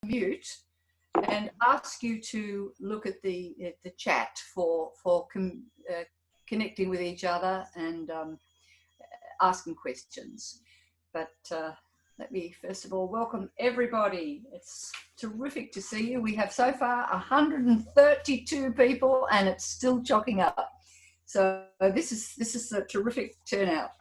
mute and ask you to look at the chat for connecting with each other and asking questions. But let me first of all welcome everybody. It's terrific to see you. We have so far 132 people and it's still chalking up. So this is a terrific turnout.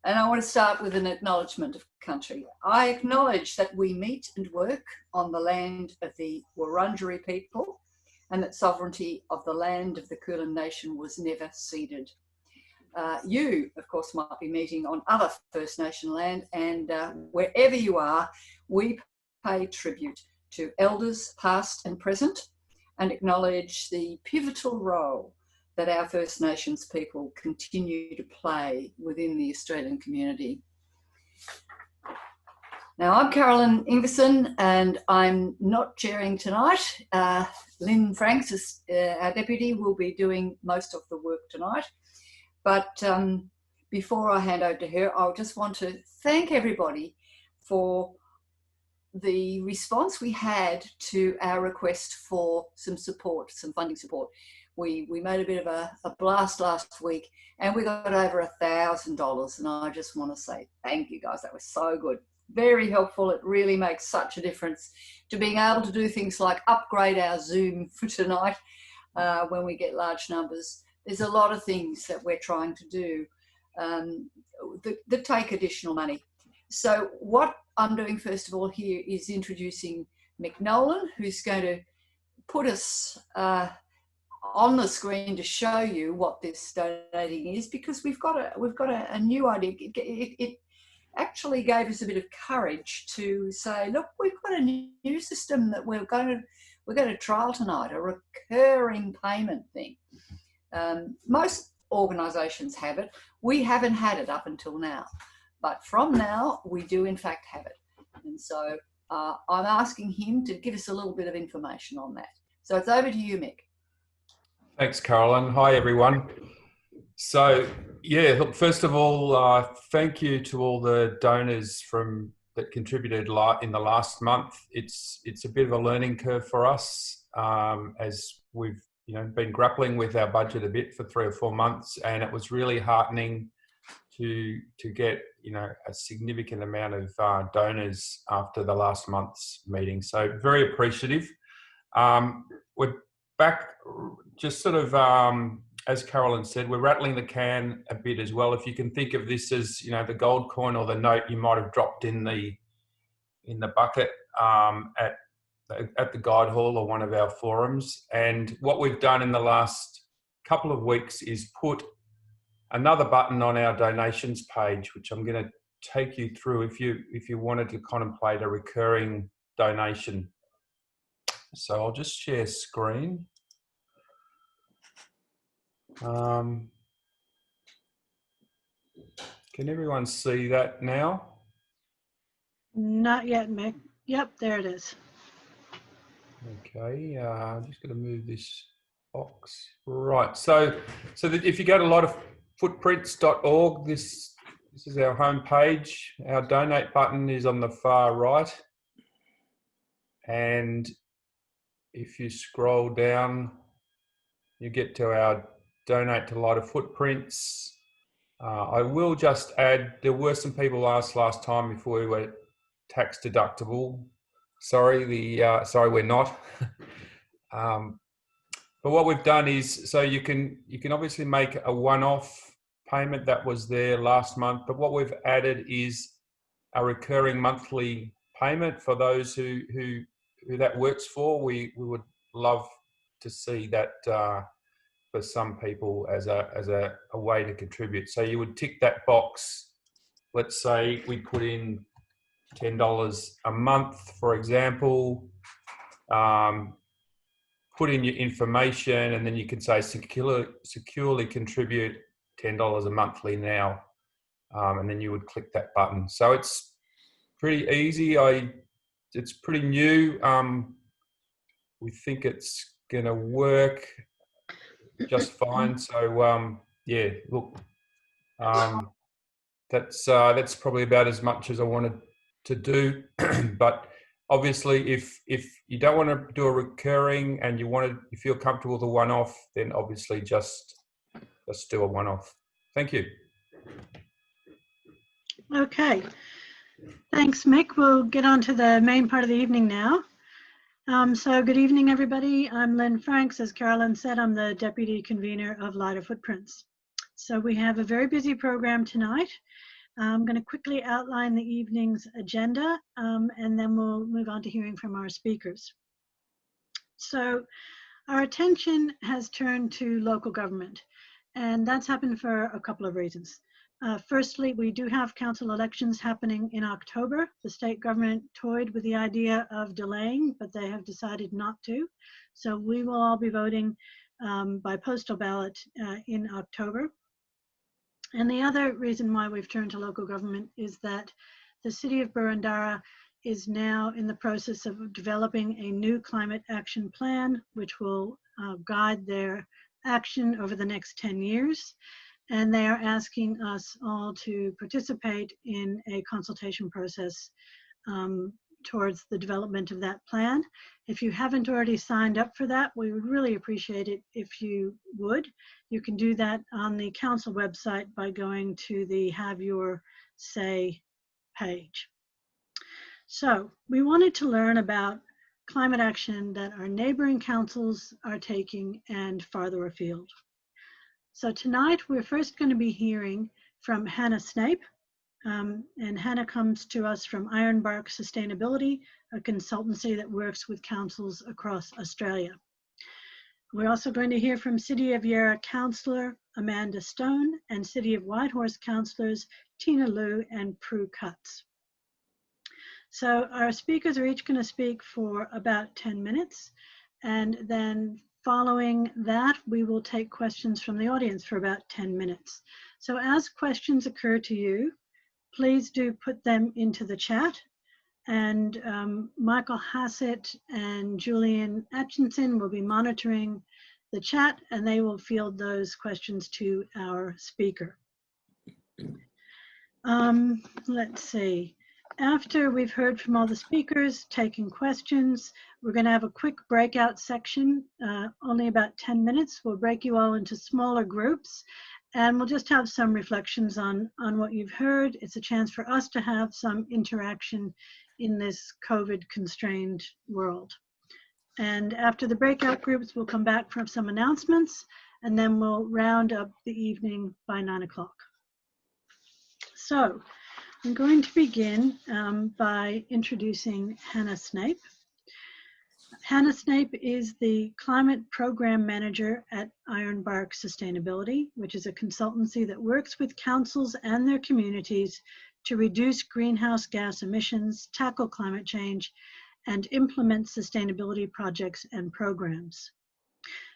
And I want to start with an acknowledgement of country. I acknowledge that we meet and work on the land of the Wurundjeri people and that sovereignty of the land of the Kulin Nation was never ceded. You, of course, might be meeting on other First Nation land, and wherever you are, we pay tribute to elders past and present and acknowledge the pivotal role that our First Nations people continue to play within the Australian community. Now, I'm Carolyn Ingerson and I'm not chairing tonight. Lynn Franks, our deputy, will be doing most of the work tonight. But before I hand over to her, I just want to thank everybody for the response we had to our request for some support, some funding support. We made a bit of a blast last week and we got over $1,000, and I just want to say thank you guys. That was so good. Very helpful. It really makes such a difference to being able to do things like upgrade our Zoom for tonight when we get large numbers. There's a lot of things that we're trying to do that take additional money. So what I'm doing first of all here is introducing Mick Nolan, who's going to put us on the screen to show you what this donating is, because we've got a new idea. It actually gave us a bit of courage to say, look, we've got a new system that we're going to trial tonight, a recurring payment thing. Most organisations have it. We haven't had it up until now, but from now we do in fact have it. And so I'm asking him to give us a little bit of information on that. So it's over to you, Mick. Thanks, Carolyn. Hi, everyone. So, yeah, look, first of all, thank you to all the donors that contributed in the last month. It's a bit of a learning curve for us as we've been grappling with our budget a bit for 3 or 4 months, and it was really heartening to get a significant amount of donors after the last month's meeting. So very appreciative. We're back, just sort of as Carolyn said, we're rattling the can a bit as well. If you can think of this as the gold coin or the note you might have dropped in the bucket at the guide hall or one of our forums. And what we've done in the last couple of weeks is put another button on our donations page, which I'm going to take you through if you wanted to contemplate a recurring donation. So I'll just share screen. Can everyone see that now? Not yet, Mick. Yep, there it is. Okay, I'm just going to move this box. Right, so that if you go to lotoffootprints.org, this is our home page. Our donate button is on the far right. And if you scroll down, you get to our donate to Light of Footprints. I will just add, there were some people asked last time if we were tax deductible. Sorry, sorry, we're not. But what we've done is, so you can obviously make a one-off payment that was there last month, but what we've added is a recurring monthly payment for those who that works for. We would love to see that for some people as a way to contribute. So you would tick that box. Let's say we put in $10 a month, for example. Put in your information, and then you can say securely contribute $10 a monthly now, and then you would click that button. So it's pretty easy. It's pretty new. We think it's going to work just fine. So yeah, look, that's probably about as much as I wanted to do. But obviously, if you don't want to do a recurring and you feel comfortable with a one-off, then obviously just do a one-off. Thank you. Okay. Thanks, Mick. We'll get on to the main part of the evening now. So good evening, everybody. I'm Lynn Franks. As Carolyn said, I'm the Deputy Convener of Lighter Footprints. So we have a very busy program tonight. I'm going to quickly outline the evening's agenda, and then we'll move on to hearing from our speakers. So our attention has turned to local government, and that's happened for a couple of reasons. Firstly, we do have council elections happening in October. The state government toyed with the idea of delaying, but they have decided not to. So we will all be voting by postal ballot in October. And the other reason why we've turned to local government is that the City of Boroondara is now in the process of developing a new climate action plan, which will guide their action over the next 10 years. And they are asking us all to participate in a consultation process towards the development of that plan. If you haven't already signed up for that, we would really appreciate it if you would. You can do that on the council website by going to the Have Your Say page. So we wanted to learn about climate action that our neighboring councils are taking and farther afield. So tonight we're first going to be hearing from Hannah Snape. And Hannah comes to us from Ironbark Sustainability, a consultancy that works with councils across Australia. We're also going to hear from City of Yarra Councillor Amanda Stone and City of Whitehorse Councillors Tina Liu and Prue Cutts. So our speakers are each going to speak for about 10 minutes, and then following that, we will take questions from the audience for about 10 minutes. So as questions occur to you, please do put them into the chat, and Michael Hassett and Julian Atkinson will be monitoring the chat, and they will field those questions to our speaker. Let's see. After we've heard from all the speakers taking questions, we're going to have a quick breakout section, only about 10 minutes. We'll break you all into smaller groups, and we'll just have some reflections on what you've heard. It's a chance for us to have some interaction in this COVID-constrained world. And after the breakout groups, we'll come back for some announcements, and then we'll round up the evening by 9 o'clock. So I'm going to begin by introducing Hannah Snape. Hannah Snape is the Climate Program Manager at Ironbark Sustainability, which is a consultancy that works with councils and their communities to reduce greenhouse gas emissions, tackle climate change, and implement sustainability projects and programs.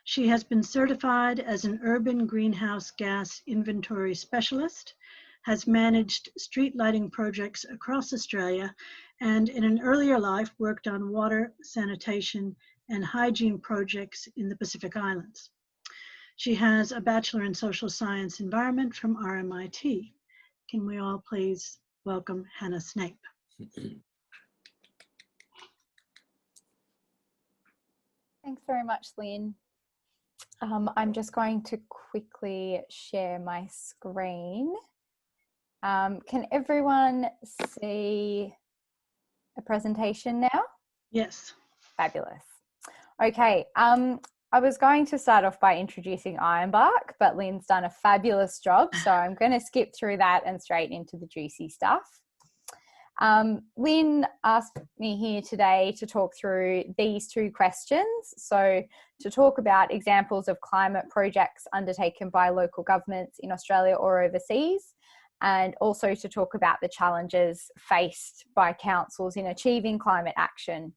She has been certified as an urban greenhouse gas inventory specialist, has managed street lighting projects across Australia, and in an earlier life worked on water, sanitation, and hygiene projects in the Pacific Islands. She has a Bachelor in Social Science Environment from RMIT. Can we all please welcome Hannah Snape? Thanks very much, Lynn. I'm just going to quickly share my screen. Can everyone see a presentation now? Yes. Fabulous. Okay, I was going to start off by introducing Ironbark, but Lynn's done a fabulous job, so I'm going to skip through that and straight into the juicy stuff. Lynn asked me here today to talk through these two questions. So to talk about examples of climate projects undertaken by local governments in Australia or overseas, and also to talk about the challenges faced by councils in achieving climate action.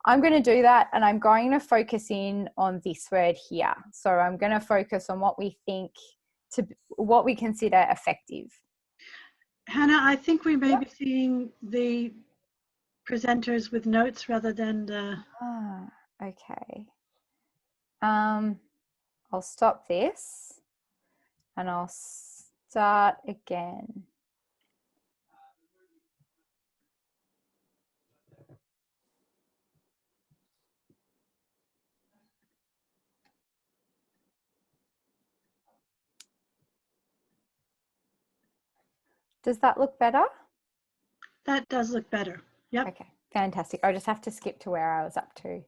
I'm going to do that, and I'm going to focus in on this word here. So I'm going to focus on what we think what we consider effective. Hannah, I think we may be seeing the presenters with notes rather than the... Okay. I'll stop this and I'll start again. Does that look better? That does look better. Yep. Okay, fantastic. I'll just have to skip to where I was up to.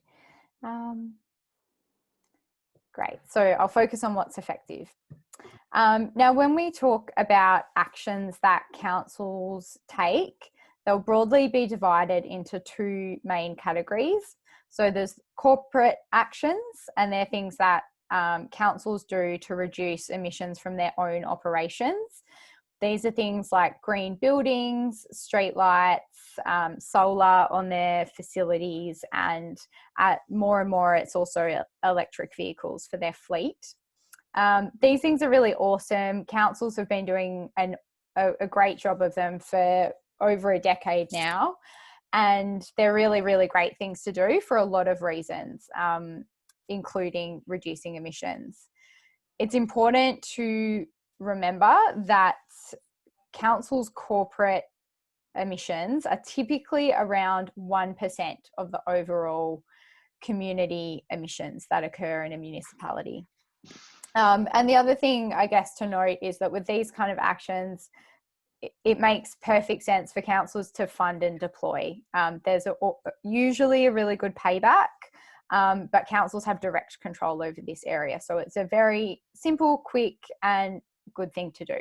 Great. So I'll focus on what's effective. Now, when we talk about actions that councils take, they'll broadly be divided into two main categories. So there's corporate actions, and they're things that councils do to reduce emissions from their own operations. These are things like green buildings, streetlights, solar on their facilities, and more and more it's also electric vehicles for their fleet. These things are really awesome. Councils have been doing a great job of them for over a decade now, and they're really, really great things to do for a lot of reasons, including reducing emissions. It's important to remember that councils' corporate emissions are typically around 1% of the overall community emissions that occur in a municipality. And the other thing, I guess, to note is that with these kind of actions, it makes perfect sense for councils to fund and deploy. There's usually a really good payback, but councils have direct control over this area. So it's a very simple, quick, and good thing to do.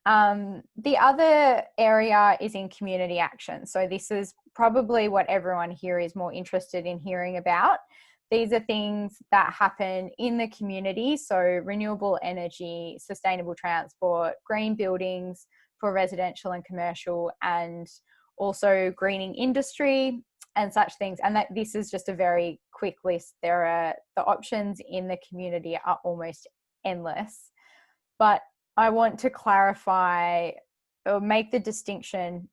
The other area is in community action. So this is probably what everyone here is more interested in hearing about. These are things that happen in the community. So renewable energy, sustainable transport, green buildings for residential and commercial, and also greening industry and such things. And that this is just a very quick list. The options in the community are almost endless. But I want to clarify or make the distinction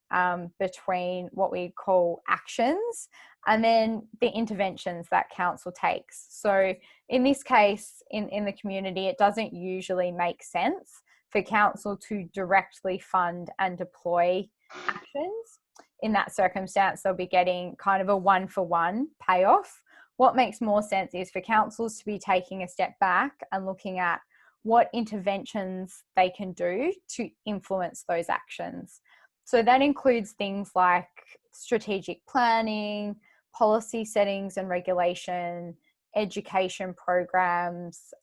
between what we call actions and then the interventions that council takes. So in this case, in the community, it doesn't usually make sense for council to directly fund and deploy actions. In that circumstance, they'll be getting kind of a one-for-one payoff. What makes more sense is for councils to be taking a step back and looking at what interventions they can do to influence those actions. So that includes things like strategic planning, policy settings and regulation, education programs,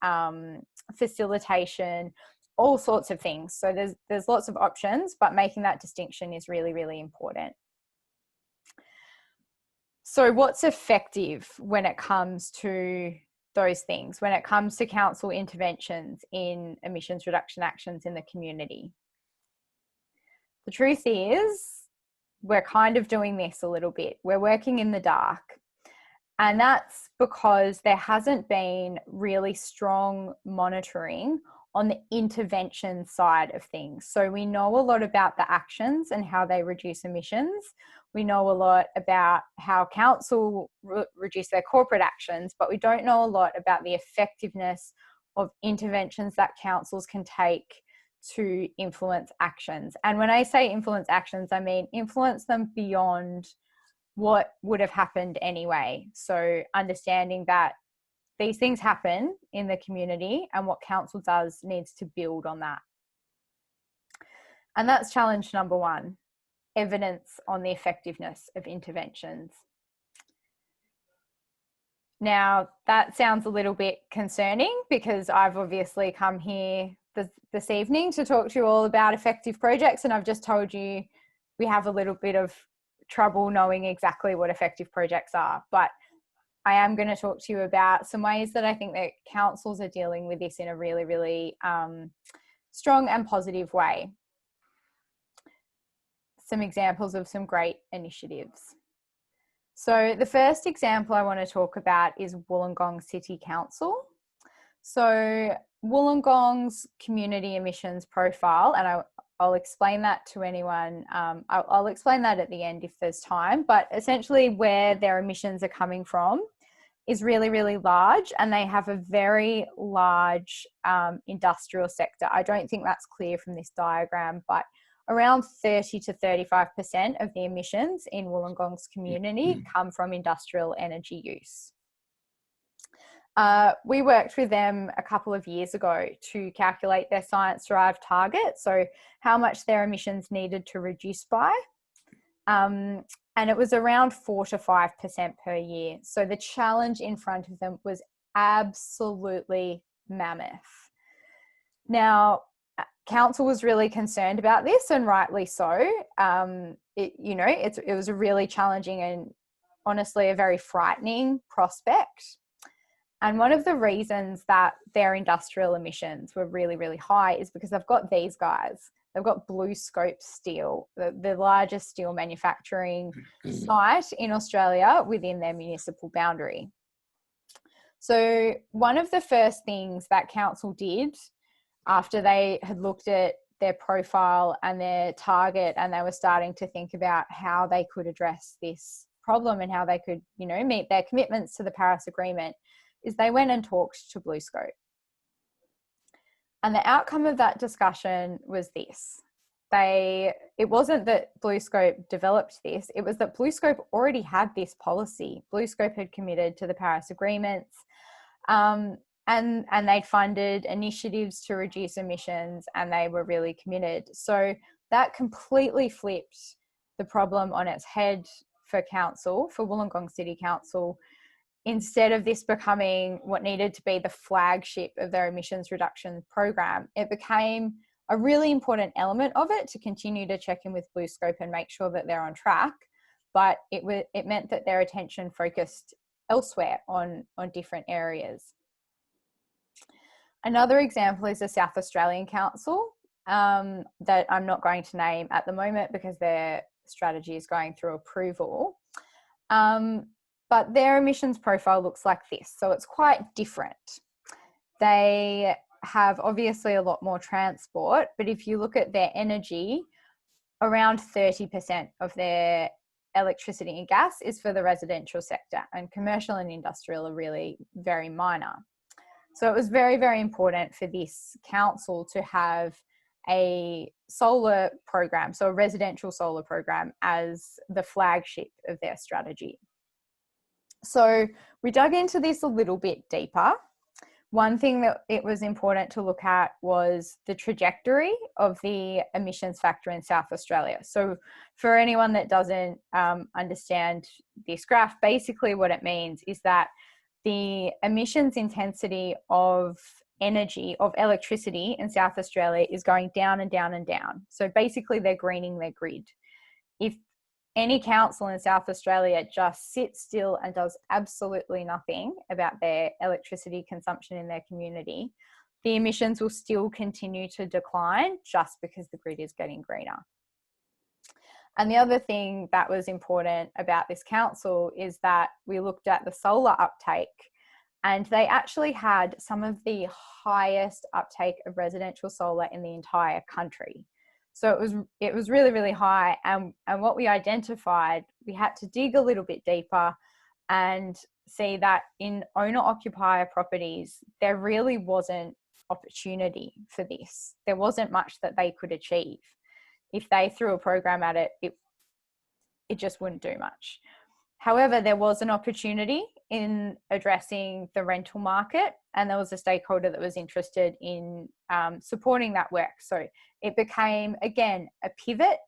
facilitation, all sorts of things. So there's lots of options, but making that distinction is really, really important. So what's effective when it comes to those things, when it comes to council interventions in emissions reduction actions in the community? The truth is, we're kind of doing this a little bit. We're working in the dark. And that's because there hasn't been really strong monitoring on the intervention side of things. So we know a lot about the actions and how they reduce emissions. We know a lot about how council reduce their corporate actions, but we don't know a lot about the effectiveness of interventions that councils can take to influence actions. And when I say influence actions, I mean influence them beyond what would have happened anyway. So understanding that these things happen in the community and what council does needs to build on that. And that's challenge number one, evidence on the effectiveness of interventions. Now, that sounds a little bit concerning because I've obviously come here this evening to talk to you all about effective projects, and I've just told you we have a little bit of trouble knowing exactly what effective projects are. But I am going to talk to you about some ways that I think that councils are dealing with this in a really, really strong and positive way. Some examples of some great initiatives. So the first example I want to talk about is Wollongong City Council. So Wollongong's community emissions profile, and I'll explain that to anyone. I'll explain that at the end if there's time, but essentially where their emissions are coming from is really, really large, and they have a very large industrial sector. I don't think that's clear from this diagram, but around 30 to 35% of the emissions in Wollongong's community come from industrial energy use. We worked with them a couple of years ago to calculate their science-derived target, so how much their emissions needed to reduce by. And it was around 4 to 5% per year. So the challenge in front of them was absolutely mammoth. Now, council was really concerned about this, and rightly so. It was a really challenging and honestly a very frightening prospect. And one of the reasons that their industrial emissions were really, really high is because they've got these guys. They've got BlueScope Steel, the largest steel manufacturing site in Australia within their municipal boundary. So one of the first things that council did after they had looked at their profile and their target, and they were starting to think about how they could address this problem and how they could, meet their commitments to the Paris Agreement, is they went and talked to BlueScope. And the outcome of that discussion was this. It wasn't that BlueScope developed this, it was that BlueScope already had this policy. BlueScope had committed to the Paris Agreements, and they'd funded initiatives to reduce emissions, and they were really committed. So that completely flipped the problem on its head for Wollongong City Council. Instead of this becoming what needed to be the flagship of their emissions reduction program, it became a really important element of it to continue to check in with BlueScope and make sure that they're on track. But it meant that their attention focused elsewhere on different areas. Another example is the South Australian Council that I'm not going to name at the moment because their strategy is going through approval. But their emissions profile looks like this. So it's quite different. They have obviously a lot more transport, but if you look at their energy, around 30% of their electricity and gas is for the residential sector, and commercial and industrial are really very minor. So it was very, very important for this council to have a solar program, so a residential solar program, as the flagship of their strategy. So we dug into this a little bit deeper. One thing that it was important to look at was the trajectory of the emissions factor in South Australia. So for anyone that doesn't understand this graph, basically what it means is that the emissions intensity of energy, of electricity in South Australia is going down and down and down. So basically they're greening their grid. If any council in South Australia just sits still and does absolutely nothing about their electricity consumption in their community, the emissions will still continue to decline just because the grid is getting greener. And the other thing that was important about this council is that we looked at the solar uptake, and they actually had some of the highest uptake of residential solar in the entire country. So it was really, really high. And what we identified, we had to dig a little bit deeper and see that in owner-occupier properties, there really wasn't opportunity for this. There wasn't much that they could achieve. If they threw a program at it, it just wouldn't do much. However, there was an opportunity in addressing the rental market, and there was a stakeholder that was interested in supporting that work. So it became, again, a pivot,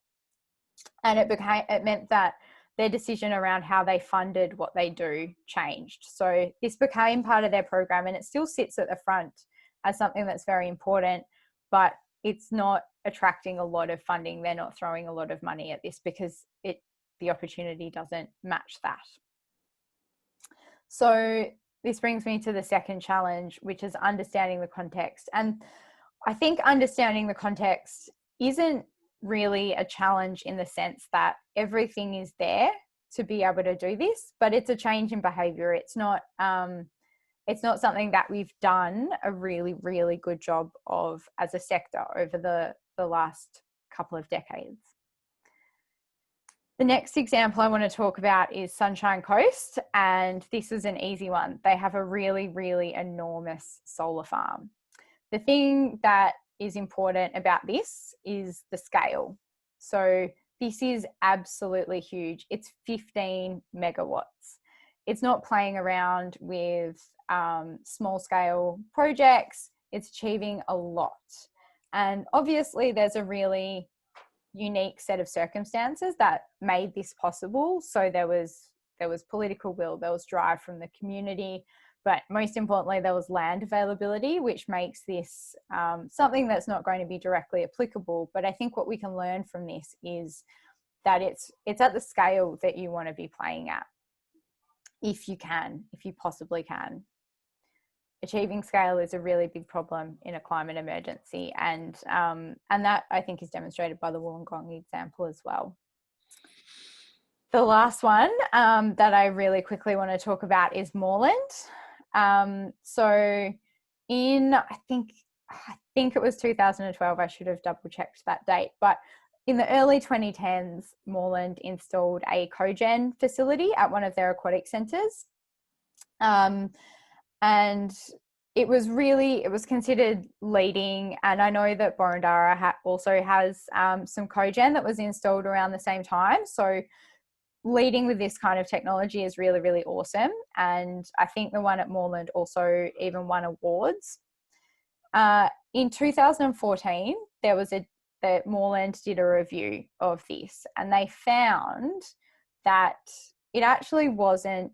and it meant that their decision around how they funded what they do changed. So this became part of their program, and it still sits at the front as something that's very important, but it's not attracting a lot of funding. They're not throwing a lot of money at this because the opportunity doesn't match that. So this brings me to the second challenge, which is understanding the context. And I think understanding the context isn't really a challenge in the sense that everything is there to be able to do this, but it's a change in behavior. It's not something that we've done a really, really good job of as a sector over the last couple of decades. The next example I want to talk about is Sunshine Coast, and this is an easy one. They have a really, really enormous solar farm. The thing that is important about this is the scale. So this is absolutely huge. It's 15 megawatts. it's not playing around with small scale projects, it's achieving a lot. And obviously there's a really unique set of circumstances that made this possible. So there was political will, there was drive from the community, but most importantly, there was land availability, which makes this something that's not going to be directly applicable. But I think what we can learn from this is that it's at the scale that you want to be playing at, if you possibly can. Achieving scale is a really big problem in a climate emergency, and that I think is demonstrated by the Wollongong example as well. The last one that I really quickly want to talk about is moorland. So in I think it was 2012. I should have double checked that date, but in the early 2010s, Moorland installed a cogen facility at one of their aquatic centres. And it was considered leading. And I know that Borondara also has some cogen that was installed around the same time. So leading with this kind of technology is really, really awesome. And I think the one at Moorland also even won awards. In 2014, Moorland did a review of this, and they found that it actually wasn't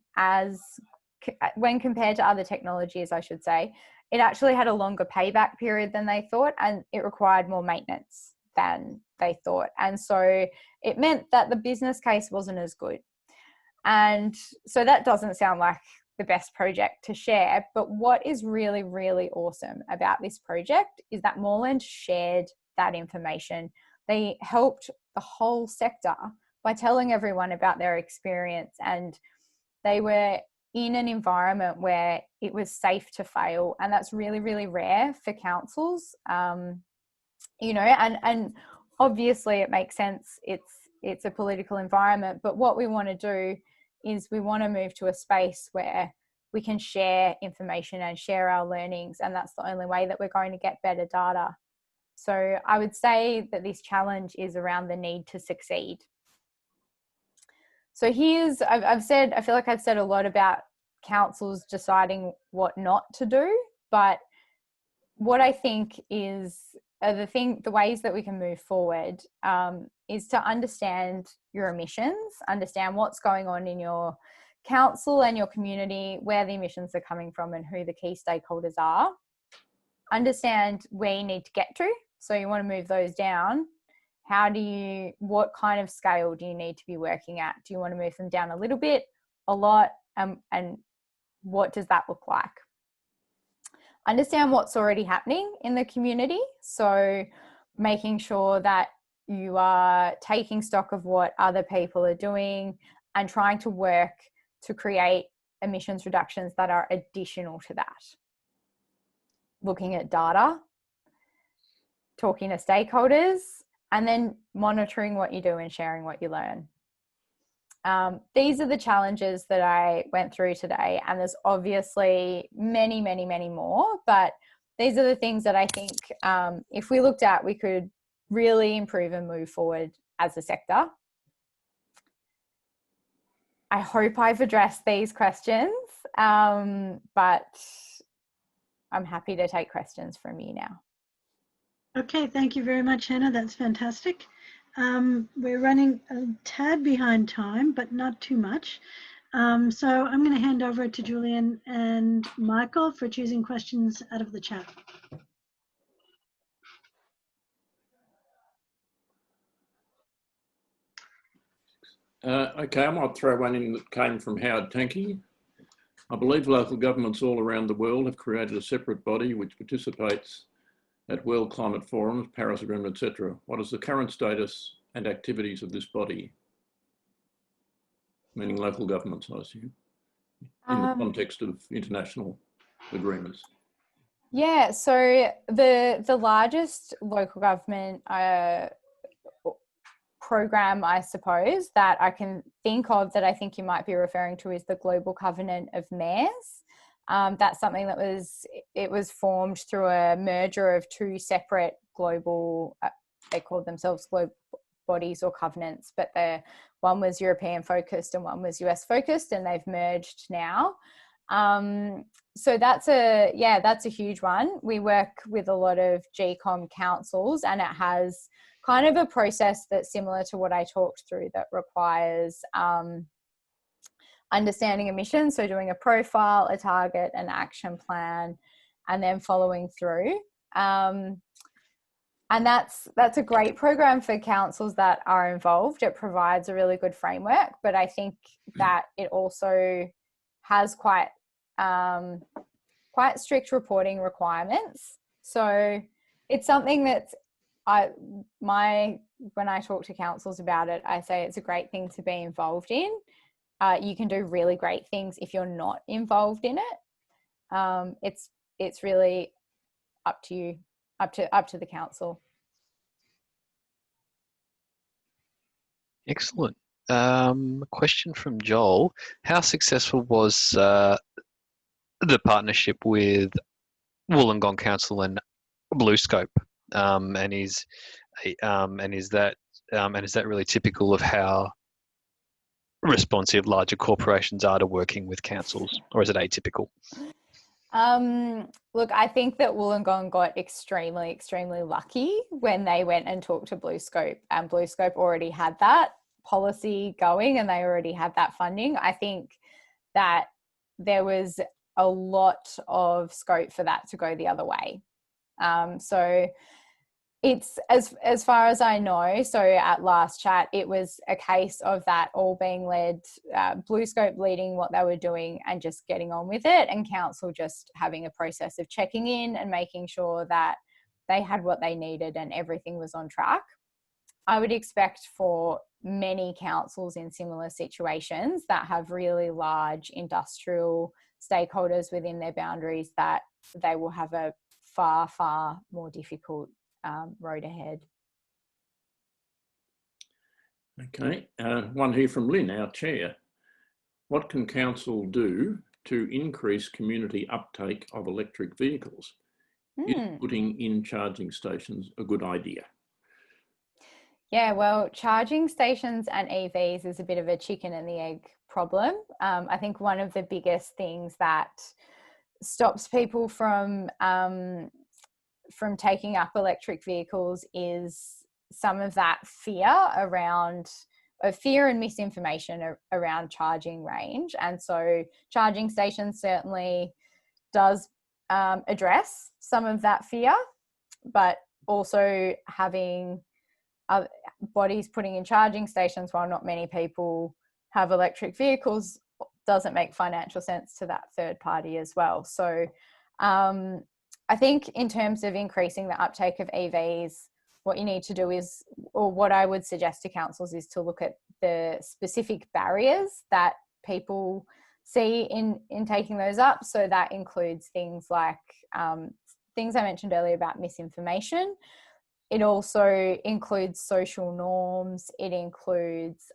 when compared to other technologies, I should say, it actually had a longer payback period than they thought, and it required more maintenance than they thought. And so it meant that the business case wasn't as good. And so that doesn't sound like the best project to share, but what is really, really awesome about this project is that Moorland shared that information. They helped the whole sector by telling everyone about their experience, and they were in an environment where it was safe to fail, and that's really, really rare for councils. And obviously it makes sense. It's a political environment, but what we want to do is we want to move to a space where we can share information and share our learnings, and that's the only way that we're going to get better data. So I would say that this challenge is around the need to succeed. So I feel like I've said a lot about councils deciding what not to do, but what I think is the ways that we can move forward is to understand your emissions, understand what's going on in your council and your community, where the emissions are coming from and who the key stakeholders are. Understand where you need to get to. So you want to move those down. What kind of scale do you need to be working at? Do you want to move them down a little bit, a lot, and what does that look like? Understand what's already happening in the community. So making sure that you are taking stock of what other people are doing and trying to work to create emissions reductions that are additional to that. Looking at data, talking to stakeholders, and then monitoring what you do and sharing what you learn. These are the challenges that I went through today, and there's obviously many, many, many more, but these are the things that I think if we looked at, we could really improve and move forward as a sector. I hope I've addressed these questions, but I'm happy to take questions from you now. Okay, thank you very much, Hannah. That's fantastic. We're running a tad behind time, but not too much. So I'm going to hand over to Julian and Michael for choosing questions out of the chat. Okay, I might throw one in that came from Howard Tankey. I believe local governments all around the world have created a separate body which participates at World Climate Forums, Paris Agreement, etc. What is the current status and activities of this body? Meaning local governments, I assume, in the context of international agreements. Yeah, so the largest local government program, I suppose, that I can think of that I think you might be referring to is the Global Covenant of Mayors. That's something that was formed through a merger of two separate global, they called themselves bodies or covenants, but one was European focused and one was US focused, and they've merged now. So that's a huge one. We work with a lot of GCOM councils, and it has kind of a process that's similar to what I talked through, that requires understanding emissions, so doing a profile, a target, an action plan, and then following through. And that's a great program for councils that are involved. It provides a really good framework, but I think that it also has quite strict reporting requirements. So it's something that's when I talk to councils about it, I say it's a great thing to be involved in. You can do really great things if you're not involved in it. It's really up to you, up to the council. Excellent. Question from Joel: how successful was the partnership with Wollongong Council and BlueScope? And is that really typical of how responsive larger corporations are to working with councils, or is it atypical? Look, I think that Wollongong got extremely, extremely lucky when they went and talked to BlueScope, and BlueScope already had that policy going and they already had that funding. I think that there was a lot of scope for that to go the other way. So it's, as far as I know, so at last chat, it was a case of that all being led, BlueScope leading what they were doing and just getting on with it, and council just having a process of checking in and making sure that they had what they needed and everything was on track. I would expect for many councils in similar situations that have really large industrial stakeholders within their boundaries that they will have a far, far more difficult road ahead. Okay, one here from Lynn, our chair. What can council do to increase community uptake of electric vehicles? Is putting in charging stations a good idea? Yeah, well, charging stations and EVs is a bit of a chicken and the egg problem. I think one of the biggest things that stops people from taking up electric vehicles is some of that fear and misinformation around charging range. And so charging stations certainly does address some of that fear, but also having bodies putting in charging stations while not many people have electric vehicles doesn't make financial sense to that third party as well. So I think in terms of increasing the uptake of EVs, what you need to do is, or what I would suggest to councils, is to look at the specific barriers that people see in taking those up. So that includes things like things I mentioned earlier about misinformation. It also includes social norms. It includes,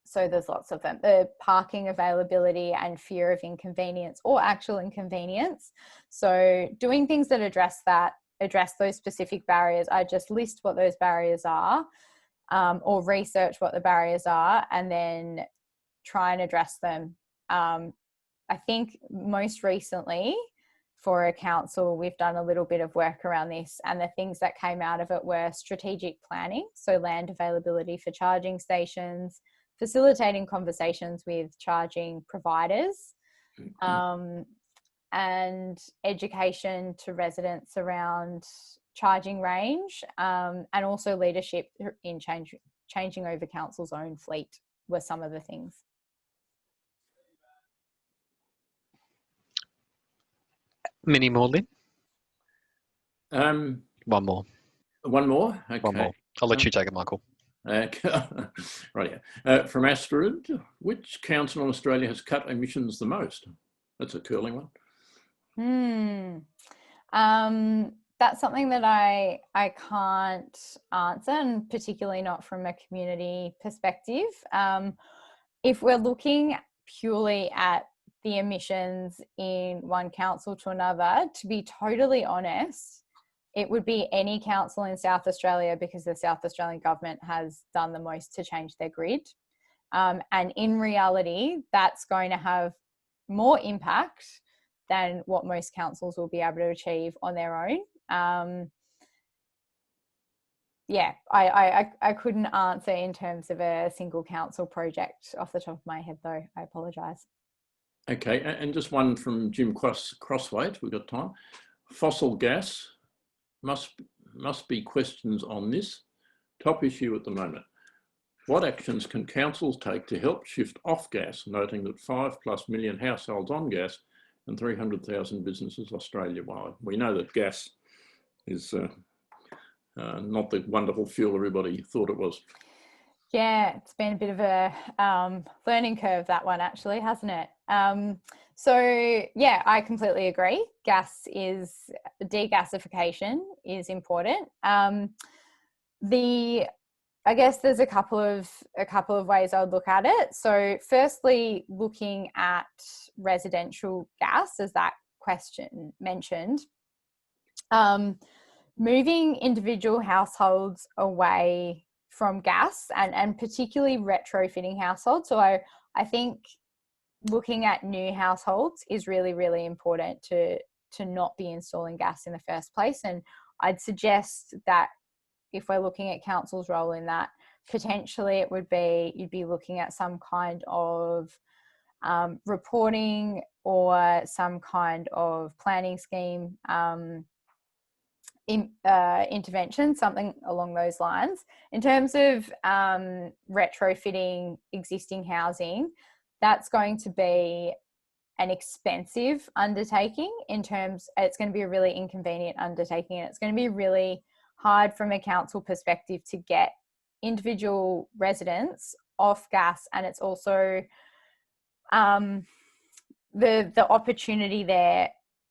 so there's lots of them, the parking availability and fear of inconvenience or actual inconvenience. So doing things that address those specific barriers. I just list what those barriers are, or research what the barriers are, and then try and address them. I think most recently, for a council, we've done a little bit of work around this, and the things that came out of it were strategic planning, so land availability for charging stations, facilitating conversations with charging providers, and education to residents around charging range, and also leadership in changing over council's own fleet were some of the things. Many more, Lynn? One more. One more? Okay. One more. I'll let you take it, Michael. Right, from Astrid, which council in Australia has cut emissions the most? That's a curling one. That's something that I can't answer, and particularly not from a community perspective. If we're looking purely at the emissions in one council to another, to be totally honest, it would be any council in South Australia, because the South Australian government has done the most to change their grid. And in reality, that's going to have more impact than what most councils will be able to achieve on their own. Yeah, I couldn't answer in terms of a single council project off the top of my head, though. I apologise. Okay, and just one from Jim Crosswaite, we've got time. Fossil gas, must be questions on this. Top issue at the moment. What actions can councils take to help shift off gas, noting that 5+ million households on gas and 300,000 businesses Australia-wide? We know that gas is not the wonderful fuel everybody thought it was. Yeah, it's been a bit of a learning curve, that one, actually, hasn't it? So yeah, I completely agree. Degasification is important. I guess there's a couple of ways I would look at it. So firstly, looking at residential gas, as that question mentioned, moving individual households away from gas and particularly retrofitting households. So I think looking at new households is really, really important to not be installing gas in the first place. And I'd suggest that if we're looking at council's role in that, potentially it would be, you'd be looking at some kind of reporting or some kind of planning scheme intervention, something along those lines. In terms of retrofitting existing housing, that's going to be an expensive undertaking. It's going to be a really inconvenient undertaking, and it's going to be really hard from a council perspective to get individual residents off gas. And it's also the opportunity there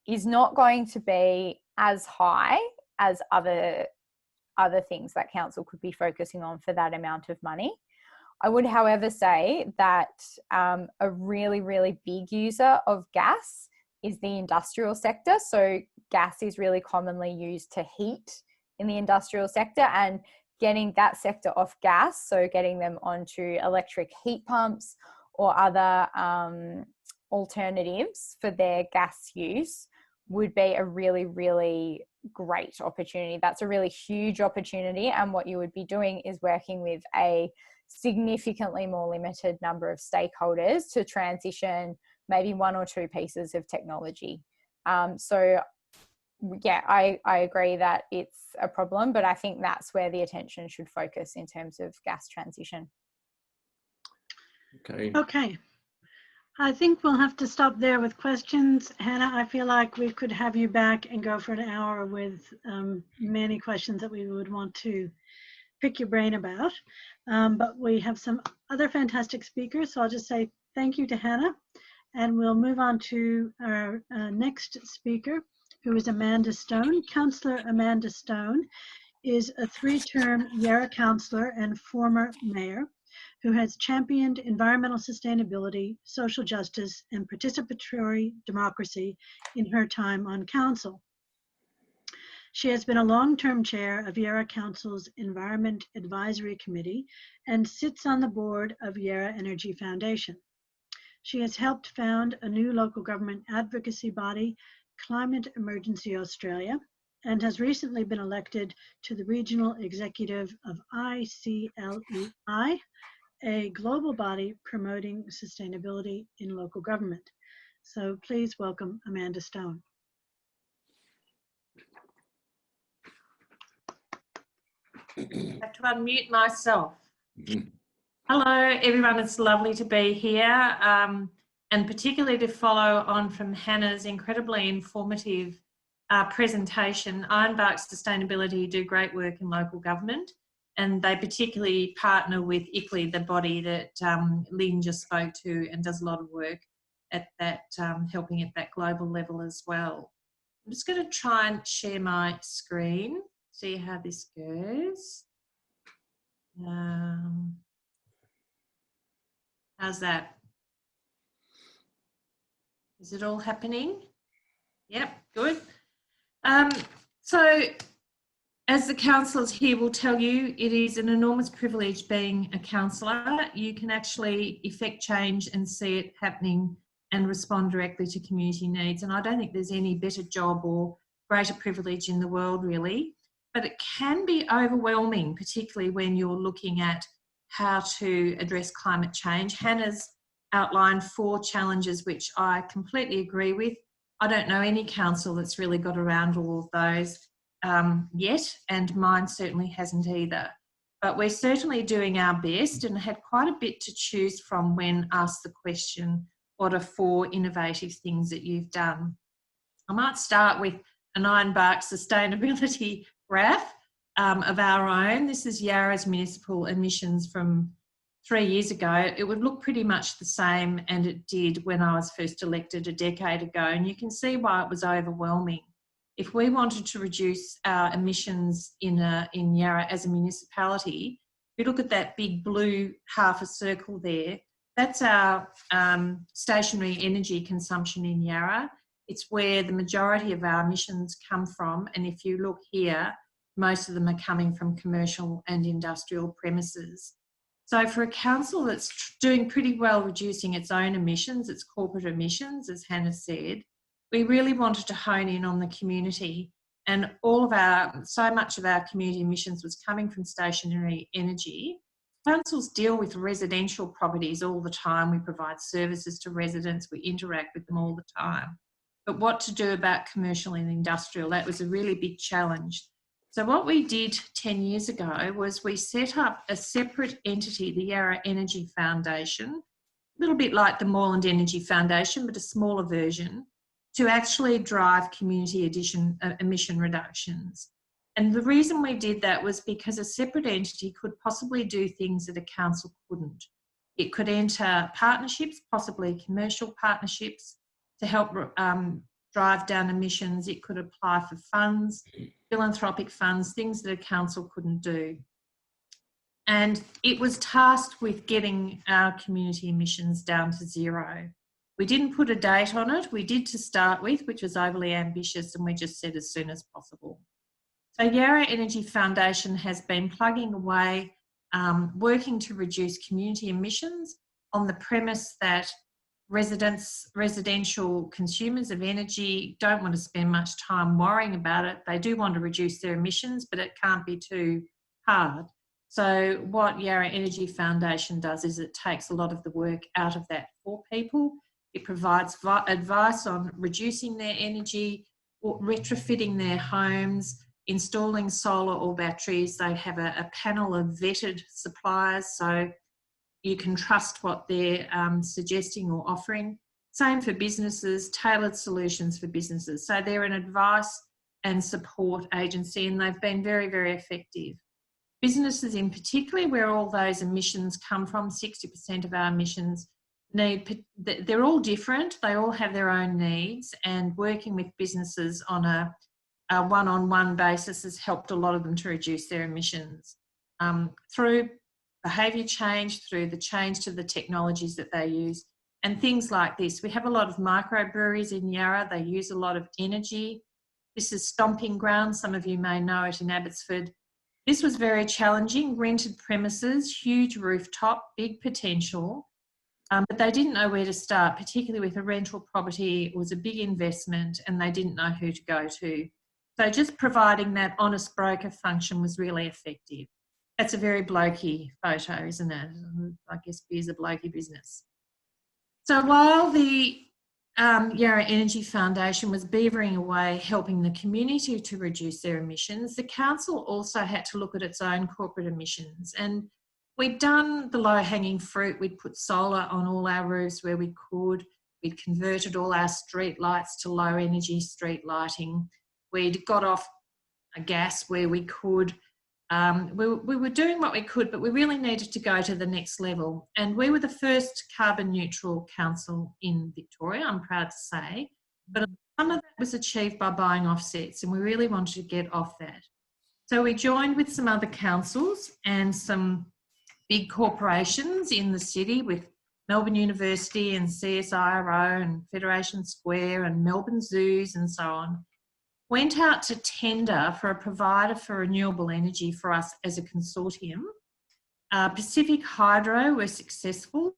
is not going to be as high as other things that council could be focusing on for that amount of money. I would, however, say that a really, really big user of gas is the industrial sector. So gas is really commonly used to heat in the industrial sector, and getting that sector off gas, so getting them onto electric heat pumps or other alternatives for their gas use, would be a really, really great opportunity. That's a really huge opportunity, and what you would be doing is working with a significantly more limited number of stakeholders to transition maybe one or two pieces of technology. So yeah, I agree that it's a problem, but I think that's where the attention should focus in terms of gas transition. Okay. I think we'll have to stop there with questions. Hannah, I feel like we could have you back and go for an hour with many questions that we would want to pick your brain about. But we have some other fantastic speakers, so I'll just say thank you to Hannah, and we'll move on to our next speaker, who is Amanda Stone. Councillor Amanda Stone is a 3-term Yarra councillor and former mayor who has championed environmental sustainability, social justice, and participatory democracy in her time on council. She has been a long-term chair of Yarra Council's Environment Advisory Committee and sits on the board of Yarra Energy Foundation. She has helped found a new local government advocacy body, Climate Emergency Australia, and has recently been elected to the regional executive of ICLEI, a global body promoting sustainability in local government. So please welcome Amanda Stone. I have to unmute myself. Hello, everyone. It's lovely to be here, and particularly to follow on from Hannah's incredibly informative presentation. Ironbark Sustainability do great work in local government, and they particularly partner with ICLEI, the body that Lynn just spoke to, and does a lot of work at that, helping at that global level as well. I'm just going to try and share my screen, see how this goes. How's that? Is it all happening? Yep, good. So As the councillors here will tell you, it is an enormous privilege being a councillor. You can actually effect change and see it happening and respond directly to community needs. And I don't think there's any better job or greater privilege in the world, really. But it can be overwhelming, particularly when you're looking at how to address climate change. Hannah's outlined 4 challenges, which I completely agree with. I don't know any council that's really got around all of those yet, and mine certainly hasn't either. But we're certainly doing our best and had quite a bit to choose from when asked the question, what are 4 innovative things that you've done? I might start with an Ironbark sustainability graph of our own. This is Yarra's municipal emissions from 3 years ago. It would look pretty much the same, and it did when I was first elected a decade ago, and you can see why it was overwhelming. If we wanted to reduce our emissions in Yarra as a municipality, if you look at that big blue half a circle there, that's our stationary energy consumption in Yarra. It's where the majority of our emissions come from, and if you look here, most of them are coming from commercial and industrial premises. So for a council that's doing pretty well reducing its own emissions, its corporate emissions, as Hannah said, we really wanted to hone in on the community, and so much of our community emissions was coming from stationary energy. Councils deal with residential properties all the time. We provide services to residents, we interact with them all the time. But what to do about commercial and industrial, that was a really big challenge. So what we did 10 years ago was we set up a separate entity, the Yarra Energy Foundation, a little bit like the Moreland Energy Foundation, but a smaller version, to actually drive community emission reductions. And the reason we did that was because a separate entity could possibly do things that a council couldn't. It could enter partnerships, possibly commercial partnerships, to help drive down emissions. It could apply for funds, philanthropic funds, things that a council couldn't do. And it was tasked with getting our community emissions down to 0. We didn't put a date on it. We did to start with, which was overly ambitious, and we just said as soon as possible. So Yarra Energy Foundation has been plugging away, working to reduce community emissions on the premise that residential consumers of energy don't want to spend much time worrying about it. They do want to reduce their emissions, but it can't be too hard. So what Yarra Energy Foundation does is it takes a lot of the work out of that for people. It provides advice on reducing their energy, or retrofitting their homes, installing solar or batteries. They have a panel of vetted suppliers, so you can trust what they're suggesting or offering. Same for businesses, tailored solutions for businesses. So they're an advice and support agency, and they've been very, very effective. Businesses in particular, where all those emissions come from, 60% of our emissions, they're all different, they all have their own needs, and working with businesses on a one-on-one basis has helped a lot of them to reduce their emissions through behaviour change, through the change to the technologies that they use, and things like this. We have a lot of microbreweries in Yarra. They use a lot of energy. This is Stomping Ground. Some of you may know it in Abbotsford. This was very challenging, rented premises, huge rooftop, big potential, but they didn't know where to start, particularly with a rental property. It was a big investment and they didn't know who to go to. So just providing that honest broker function was really effective. That's a very blokey photo, isn't it? I guess beer's a blokey business. So while the Yarra Energy Foundation was beavering away helping the community to reduce their emissions, the council also had to look at its own corporate emissions. And we'd done the low-hanging fruit. We'd put solar on all our roofs where we could. We'd converted all our street lights to low-energy street lighting. We'd got off gas where we could. We were doing what we could, but we really needed to go to the next level. And we were the first carbon neutral council in Victoria, I'm proud to say. But some of that was achieved by buying offsets, and we really wanted to get off that. So we joined with some other councils and some big corporations in the city, with Melbourne University and CSIRO and Federation Square and Melbourne Zoos and so on. went out to tender for a provider for renewable energy for us as a consortium. Pacific Hydro were successful.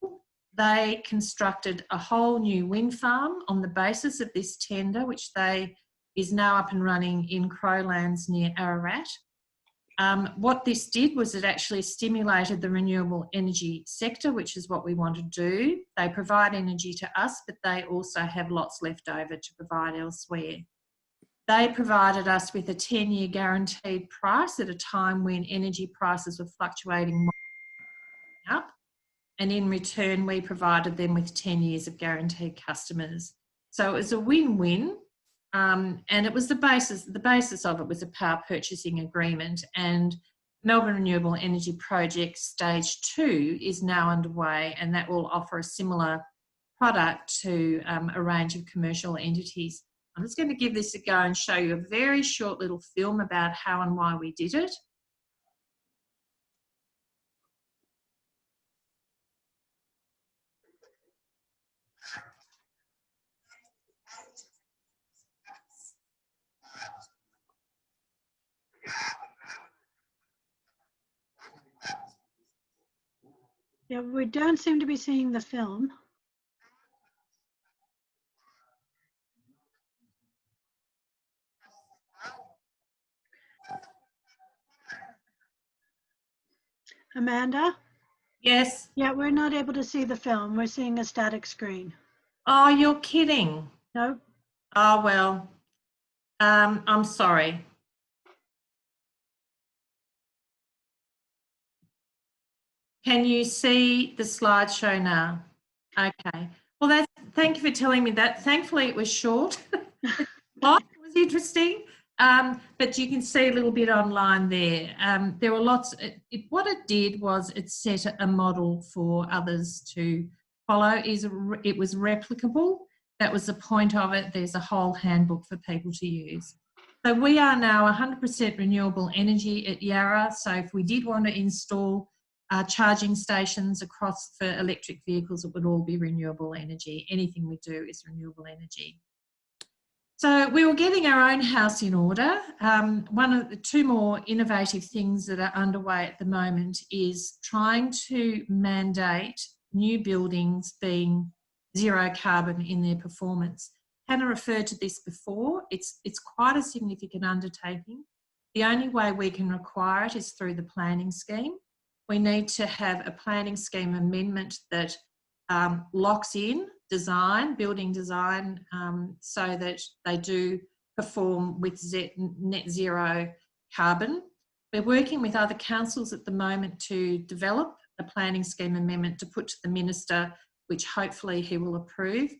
They constructed a whole new wind farm on the basis of this tender, which is now up and running in Crowlands near Ararat. What this did was it actually stimulated the renewable energy sector, which is what we want to do. They provide energy to us, but they also have lots left over to provide elsewhere. They provided us with a 10-year guaranteed price at a time when energy prices were fluctuating up. And in return, we provided them with 10 years of guaranteed customers. So it was a win-win. And it was the basis of it was a power purchasing agreement, and Melbourne Renewable Energy Project Stage 2 is now underway, and that will offer a similar product to a range of commercial entities. I'm just going to give this a go and show you a very short little film about how and why we did it. Yeah, we don't seem to be seeing the film. Amanda? Yes. Yeah, we're not able to see the film. We're seeing a static screen. Oh, you're kidding. No. Oh, well, I'm sorry. Can you see the slideshow now? Okay. Well, thank you for telling me that. Thankfully, it was short. It was interesting, but you can see a little bit online there. There were lots. What it did was it set a model for others to follow. It was replicable. That was the point of it. There's a whole handbook for people to use. So we are now 100% renewable energy at Yarra. So if we did want to install charging stations across for electric vehicles, it would all be renewable energy. Anything we do is renewable energy. So we were getting our own house in order. One of the two more innovative things that are underway at the moment is trying to mandate new buildings being zero carbon in their performance. Hannah referred to this before. It's quite a significant undertaking. The only way we can require it is through the planning scheme. We need to have a planning scheme amendment that locks in building design, so that they do perform with net zero carbon. We're working with other councils at the moment to develop a planning scheme amendment to put to the Minister, which hopefully he will approve.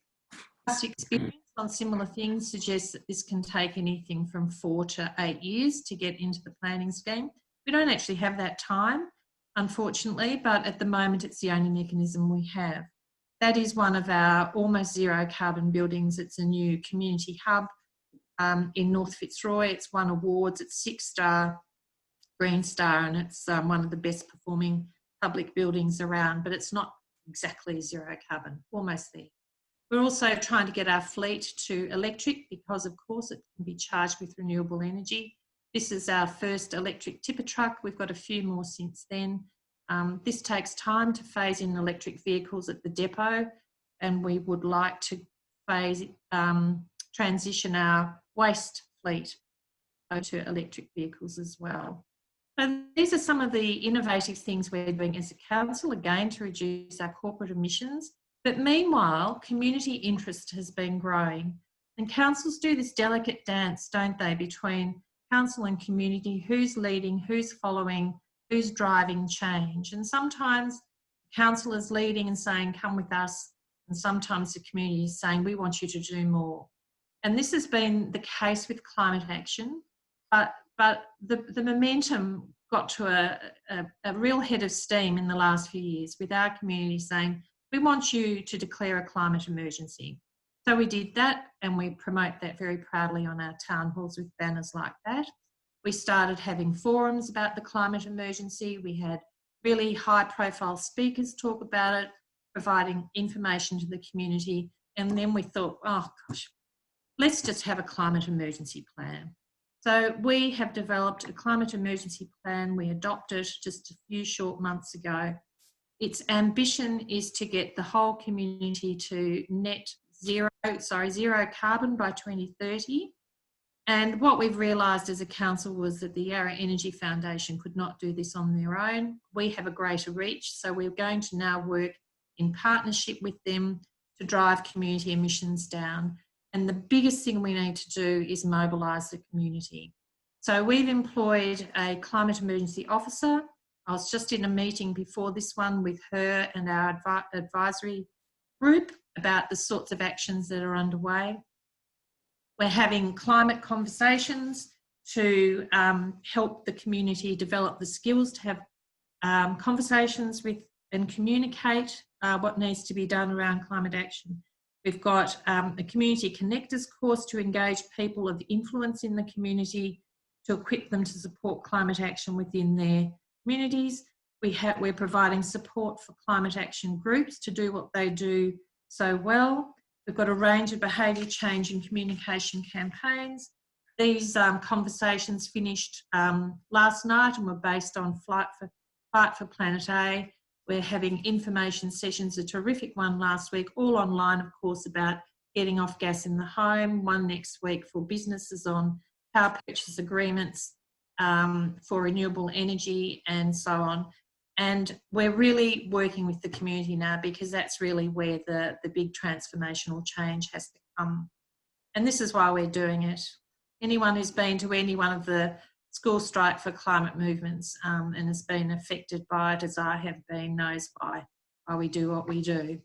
Past experience on similar things suggests that this can take anything from 4 to 8 years to get into the planning scheme. We don't actually have that time, unfortunately, but at the moment it's the only mechanism we have. That is one of our almost zero carbon buildings. It's a new community hub in North Fitzroy. It's won awards. It's 6-star, Green Star, and it's one of the best performing public buildings around, but it's not exactly zero carbon, almost there. We're also trying to get our fleet to electric because, of course, it can be charged with renewable energy. This is our first electric tipper truck. We've got a few more since then. This takes time to phase in electric vehicles at the depot, and we would like to transition our waste fleet to electric vehicles as well. So these are some of the innovative things we're doing as a council, again, to reduce our corporate emissions. But meanwhile, community interest has been growing, and councils do this delicate dance, don't they, between council and community, who's leading, who's following, who's driving change. And sometimes council is leading and saying, come with us, and sometimes the community is saying, we want you to do more. And this has been the case with climate action, but the momentum got to a real head of steam in the last few years with our community saying, we want you to declare a climate emergency. So we did that, and we promote that very proudly on our town halls with banners like that. We started having forums about the climate emergency. We had really high profile speakers talk about it, providing information to the community. And then we thought, oh gosh, let's just have a climate emergency plan. So we have developed a climate emergency plan. We adopted it just a few short months ago. Its ambition is to get the whole community to zero carbon by 2030. And what we've realised as a council was that the Yarra Energy Foundation could not do this on their own. We have a greater reach, so we're going to now work in partnership with them to drive community emissions down. And the biggest thing we need to do is mobilise the community. So we've employed a climate emergency officer. I was just in a meeting before this one with her and our advisory group about the sorts of actions that are underway. We're having climate conversations to help the community develop the skills to have conversations with and communicate what needs to be done around climate action. We've got a community connectors course to engage people of influence in the community to equip them to support climate action within their communities. We're providing support for climate action groups to do what they do so well. We've got a range of behaviour change and communication campaigns. These conversations finished last night and were based on Fight for Planet A. We're having information sessions, a terrific one last week, all online, of course, about getting off gas in the home, one next week for businesses on power purchase agreements for renewable energy and so on. And we're really working with the community now because that's really where the big transformational change has to come. And this is why we're doing it. Anyone who's been to any one of the school strike for climate movements and has been affected by it, as I have been, knows why we do what we do.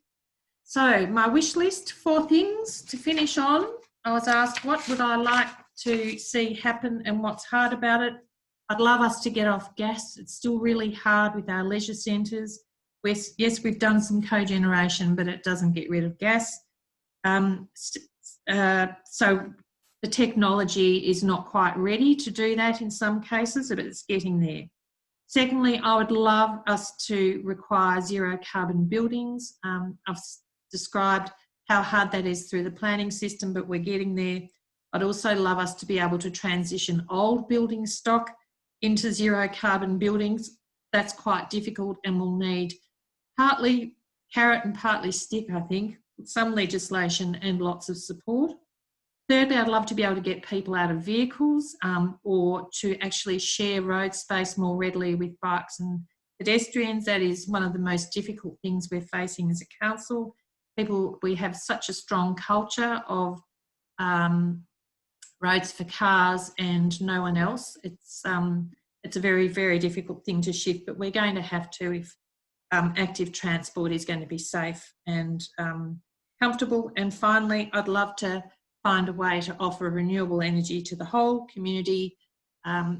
So my wish list, 4 things to finish on. I was asked what would I like to see happen and what's hard about it. I'd love us to get off gas. It's still really hard with our leisure centres. Yes, we've done some cogeneration, but it doesn't get rid of gas. So the technology is not quite ready to do that in some cases, but it's getting there. Secondly, I would love us to require zero carbon buildings. I've described how hard that is through the planning system, but we're getting there. I'd also love us to be able to transition old building stock into zero carbon buildings. That's quite difficult and will need partly carrot and partly stick, I think, some legislation and lots of support. Thirdly, I'd love to be able to get people out of vehicles or to actually share road space more readily with bikes and pedestrians. That is one of the most difficult things we're facing as a council. We have such a strong culture of roads for cars and no one else. It's a very, very difficult thing to shift, but we're going to have to if active transport is going to be safe and comfortable. And finally, I'd love to find a way to offer renewable energy to the whole community,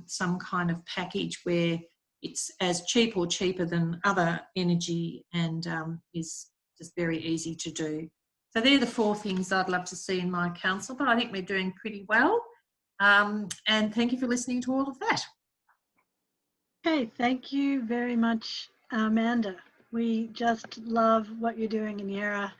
some kind of package where it's as cheap or cheaper than other energy and is just very easy to do. So they're the 4 things I'd love to see in my council, but I think we're doing pretty well. And thank you for listening to all of that. Okay, thank you very much, Amanda. We just love what you're doing in Yarra,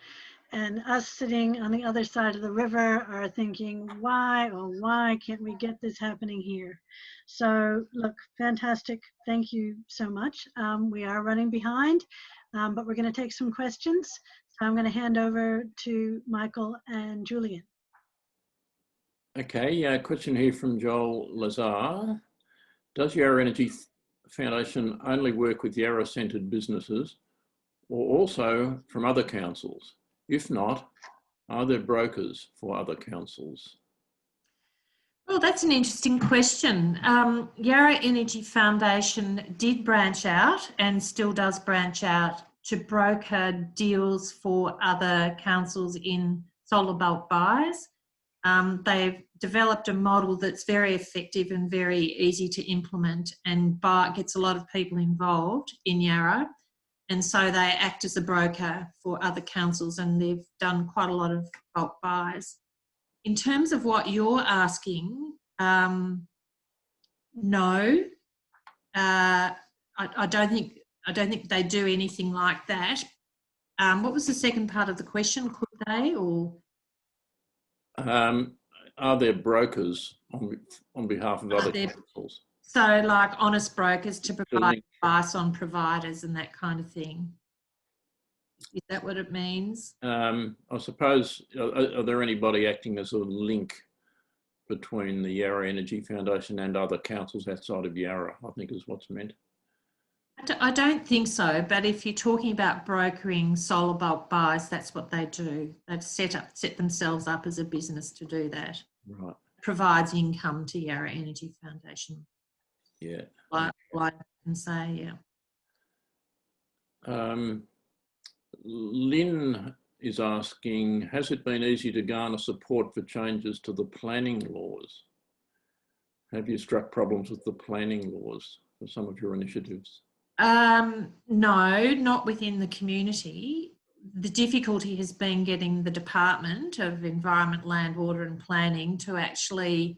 and us sitting on the other side of the river are thinking, why can't we get this happening here? So look, fantastic. Thank you so much. We are running behind, but we're going to take some questions. So I'm going to hand over to Michael and Julian. Okay, question here from Joel Lazar. Does Yarra Energy Foundation only work with Yarra-centred businesses or also from other councils? If not, are there brokers for other councils? Well, that's an interesting question. Yarra Energy Foundation did branch out and still does branch out to broker deals for other councils in solar bulk buys. They've developed a model that's very effective and very easy to implement and gets a lot of people involved in Yarra. And so they act as a broker for other councils and they've done quite a lot of bulk buys. In terms of what you're asking, no. I don't think they do anything like that. What was the second part of the question? Could they or? are there brokers on behalf of other there- councils? So like honest brokers to provide link. advice on providers and that kind of thing. Is that what it means? I suppose, are there anybody acting as a link between the Yarra Energy Foundation and other councils outside of Yarra, I think is what's meant? I don't think so, but if you're talking about brokering solar bulk buys, that's what they do. They've set themselves up as a business to do that. Right. Provides income to Yarra Energy Foundation. Yeah. Like I can say, yeah. Lynn is asking, has it been easy to garner support for changes to the planning laws? Have you struck problems with the planning laws for some of your initiatives? No, not within the community. The difficulty has been getting the Department of Environment, Land, Water and Planning to actually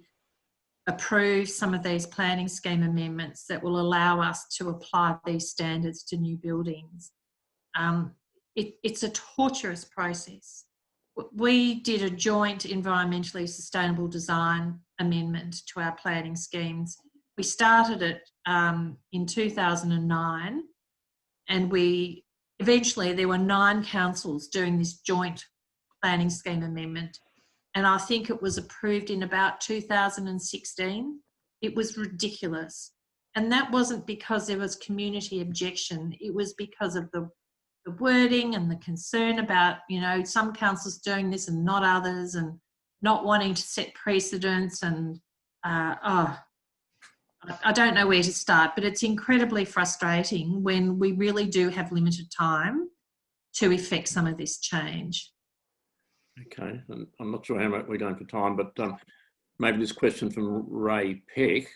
approve some of these planning scheme amendments that will allow us to apply these standards to new buildings. It's a torturous process. We did a joint environmentally sustainable design amendment to our planning schemes. We started it in 2009, and eventually there were 9 councils doing this joint planning scheme amendment, and I think it was approved in about 2016. It was ridiculous, and that wasn't because there was community objection. It was because of the wording and the concern about, you know, some councils doing this and not others, and not wanting to set precedents, and I don't know where to start, but it's incredibly frustrating when we really do have limited time to effect some of this change. Okay, and I'm not sure how much we're going for time, but maybe this question from Ray Peck.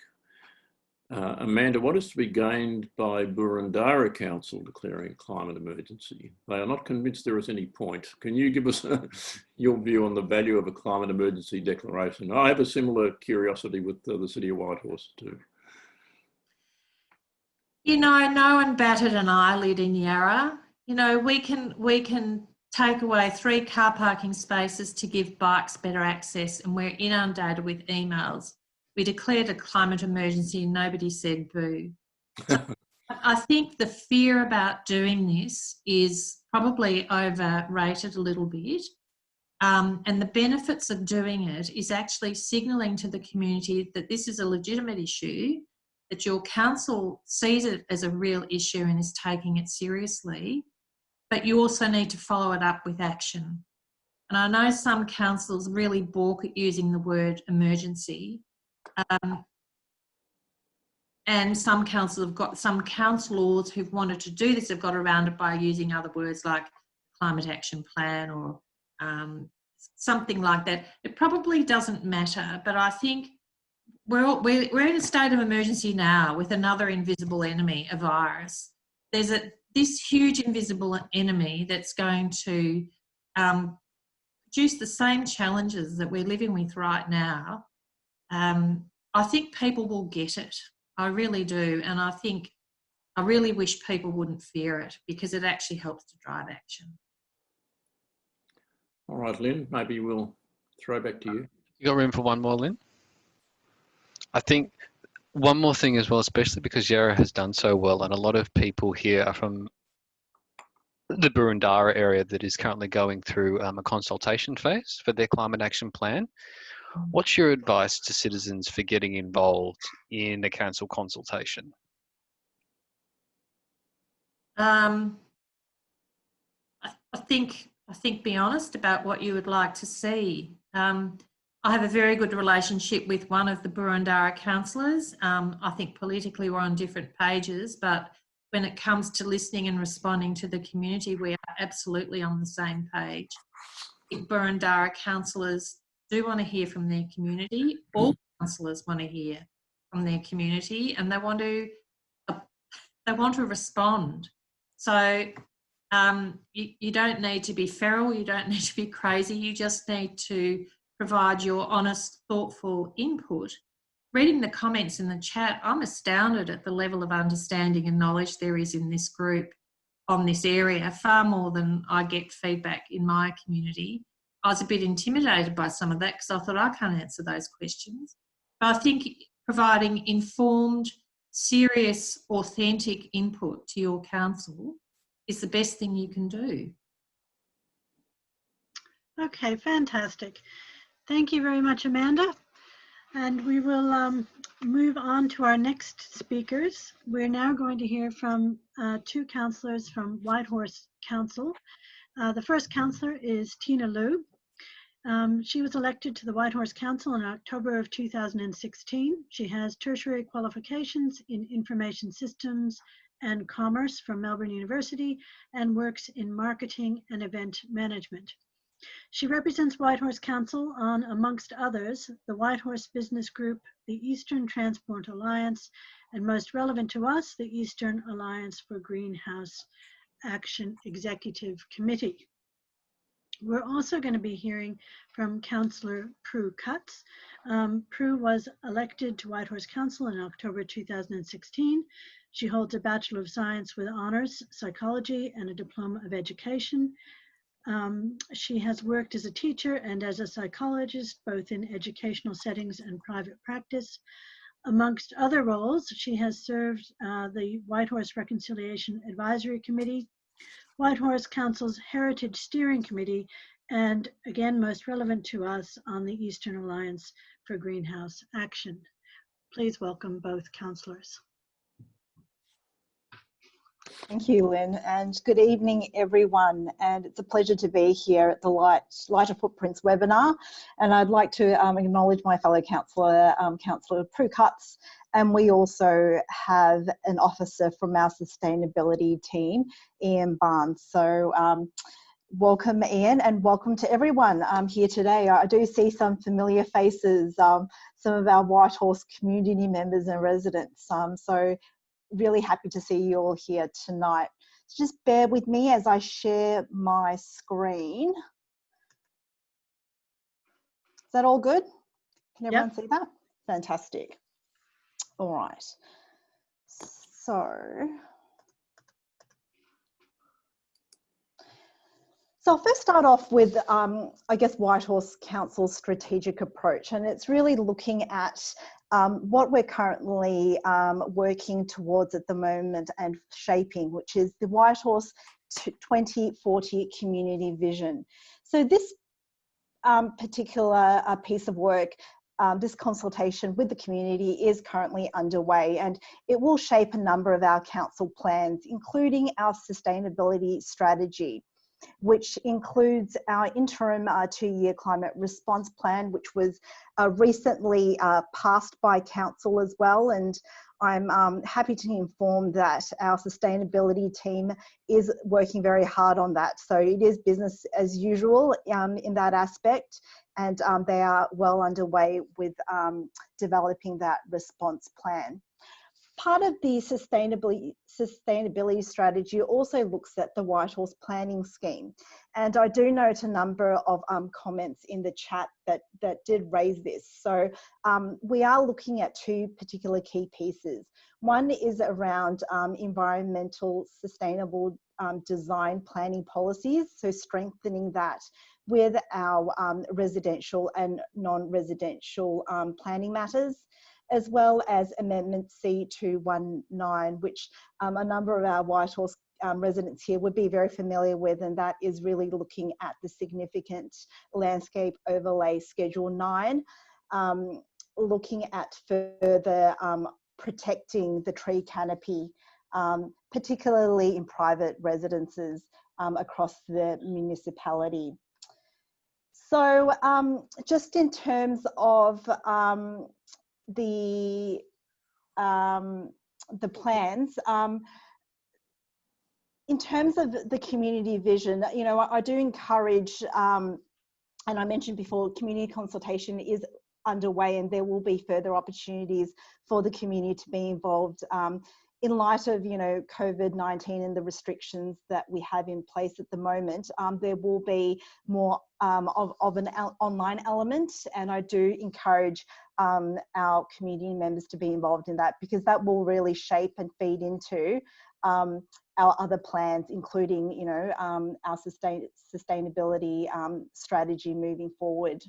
Amanda, what is to be gained by Boroondara Council declaring a climate emergency? They are not convinced there is any point. Can you give us your view on the value of a climate emergency declaration? I have a similar curiosity with the City of Whitehorse too. You know, no one batted an eyelid in Yarra. You know, we can take away 3 car parking spaces to give bikes better access, and we're inundated with emails. We declared a climate emergency and nobody said boo. So I think the fear about doing this is probably overrated a little bit. And the benefits of doing it is actually signalling to the community that this is a legitimate issue, that your council sees it as a real issue and is taking it seriously, but you also need to follow it up with action. And I know some councils really balk at using the word emergency. And some councils have got, some councillors who've wanted to do this have got around it by using other words like climate action plan or something like that. It probably doesn't matter, but I think we're in a state of emergency now with another invisible enemy, a virus. There's this huge invisible enemy that's going to produce the same challenges that we're living with right now. I think people will get it. I really do. And I really wish people wouldn't fear it, because it actually helps to drive action. All right, Lynn, maybe we'll throw back to you. You got room for one more, Lynn? I think one more thing as well, especially because Yarra has done so well, and a lot of people here are from the Boroondara area that is currently going through a consultation phase for their climate action plan. What's your advice to citizens for getting involved in a council consultation? I think be honest about what you would like to see. I have a very good relationship with one of the Boroondara councillors. I think politically we're on different pages, but when it comes to listening and responding to the community, we are absolutely on the same page. I think Boroondara councillors do want to hear from their community. All councillors want to hear from their community, and they want to respond. So you don't need to be feral, you don't need to be crazy, you just need to provide your honest, thoughtful input. Reading the comments in the chat, I'm astounded at the level of understanding and knowledge there is in this group on this area, far more than I get feedback in my community. I was a bit intimidated by some of that because I thought I can't answer those questions. But I think providing informed, serious, authentic input to your council is the best thing you can do. Okay, fantastic. Thank you very much, Amanda. And we will move on to our next speakers. We're now going to hear from two councillors from Whitehorse Council. The first councillor is Tina Liu. She was elected to the Whitehorse Council in October of 2016. She has tertiary qualifications in information systems and commerce from Melbourne University and works in marketing and event management. She represents Whitehorse Council on, amongst others, the Whitehorse Business Group, the Eastern Transport Alliance, and most relevant to us, the Eastern Alliance for Greenhouse Action Executive Committee. We're also going to be hearing from Councillor Prue Cutts. Prue was elected to Whitehorse Council in October 2016. She holds a Bachelor of Science with Honours Psychology and a Diploma of Education. She has worked as a teacher and as a psychologist, both in educational settings and private practice. Amongst other roles, she has served the Whitehorse Reconciliation Advisory Committee, Whitehorse Council's Heritage Steering Committee, and again, most relevant to us, on the Eastern Alliance for Greenhouse Action. Please welcome both councillors. Thank you, Lynn, and good evening, everyone. And it's a pleasure to be here at the Lighter Footprints webinar. And I'd like to acknowledge my fellow councillor, Councillor Prue Cutts, and we also have an officer from our sustainability team, Ian Barnes. So welcome, Ian, and welcome to everyone here today. I do see some familiar faces, some of our Whitehorse community members and residents. So really happy to see you all here tonight. So just bear with me as I share my screen. Is that all good? Can everyone see that? Fantastic. All right. So I'll first start off with, I guess, Whitehorse Council's strategic approach, and it's really looking at what we're currently working towards at the moment and shaping, which is the Whitehorse 2040 community vision. So this particular piece of work, this consultation with the community is currently underway, and it will shape a number of our council plans, including our sustainability strategy, which includes our interim 2-year climate response plan, which was recently passed by council as well. And I'm happy to inform that our sustainability team is working very hard on that. So it is business as usual in that aspect, and they are well underway with developing that response plan. Part of the sustainability strategy also looks at the Whitehorse planning scheme. And I do note a number of comments in the chat that did raise this. So we are looking at two particular key pieces. One is around environmental sustainable design planning policies, so strengthening that with our residential and non-residential planning matters, as well as Amendment C219, which a number of our Whitehorse residents here would be very familiar with, and that is really looking at the significant landscape overlay Schedule 9, looking at further protecting the tree canopy, particularly in private residences across the municipality. So just in terms of the plans, in terms of the community vision, you know, I do encourage, and I mentioned before, community consultation is underway, and there will be further opportunities for the community to be involved in light of, you know, COVID-19 and the restrictions that we have in place at the moment. There will be more of an online element, and I do encourage our community members to be involved in that, because that will really shape and feed into our other plans, including, you know, our sustainability strategy moving forward.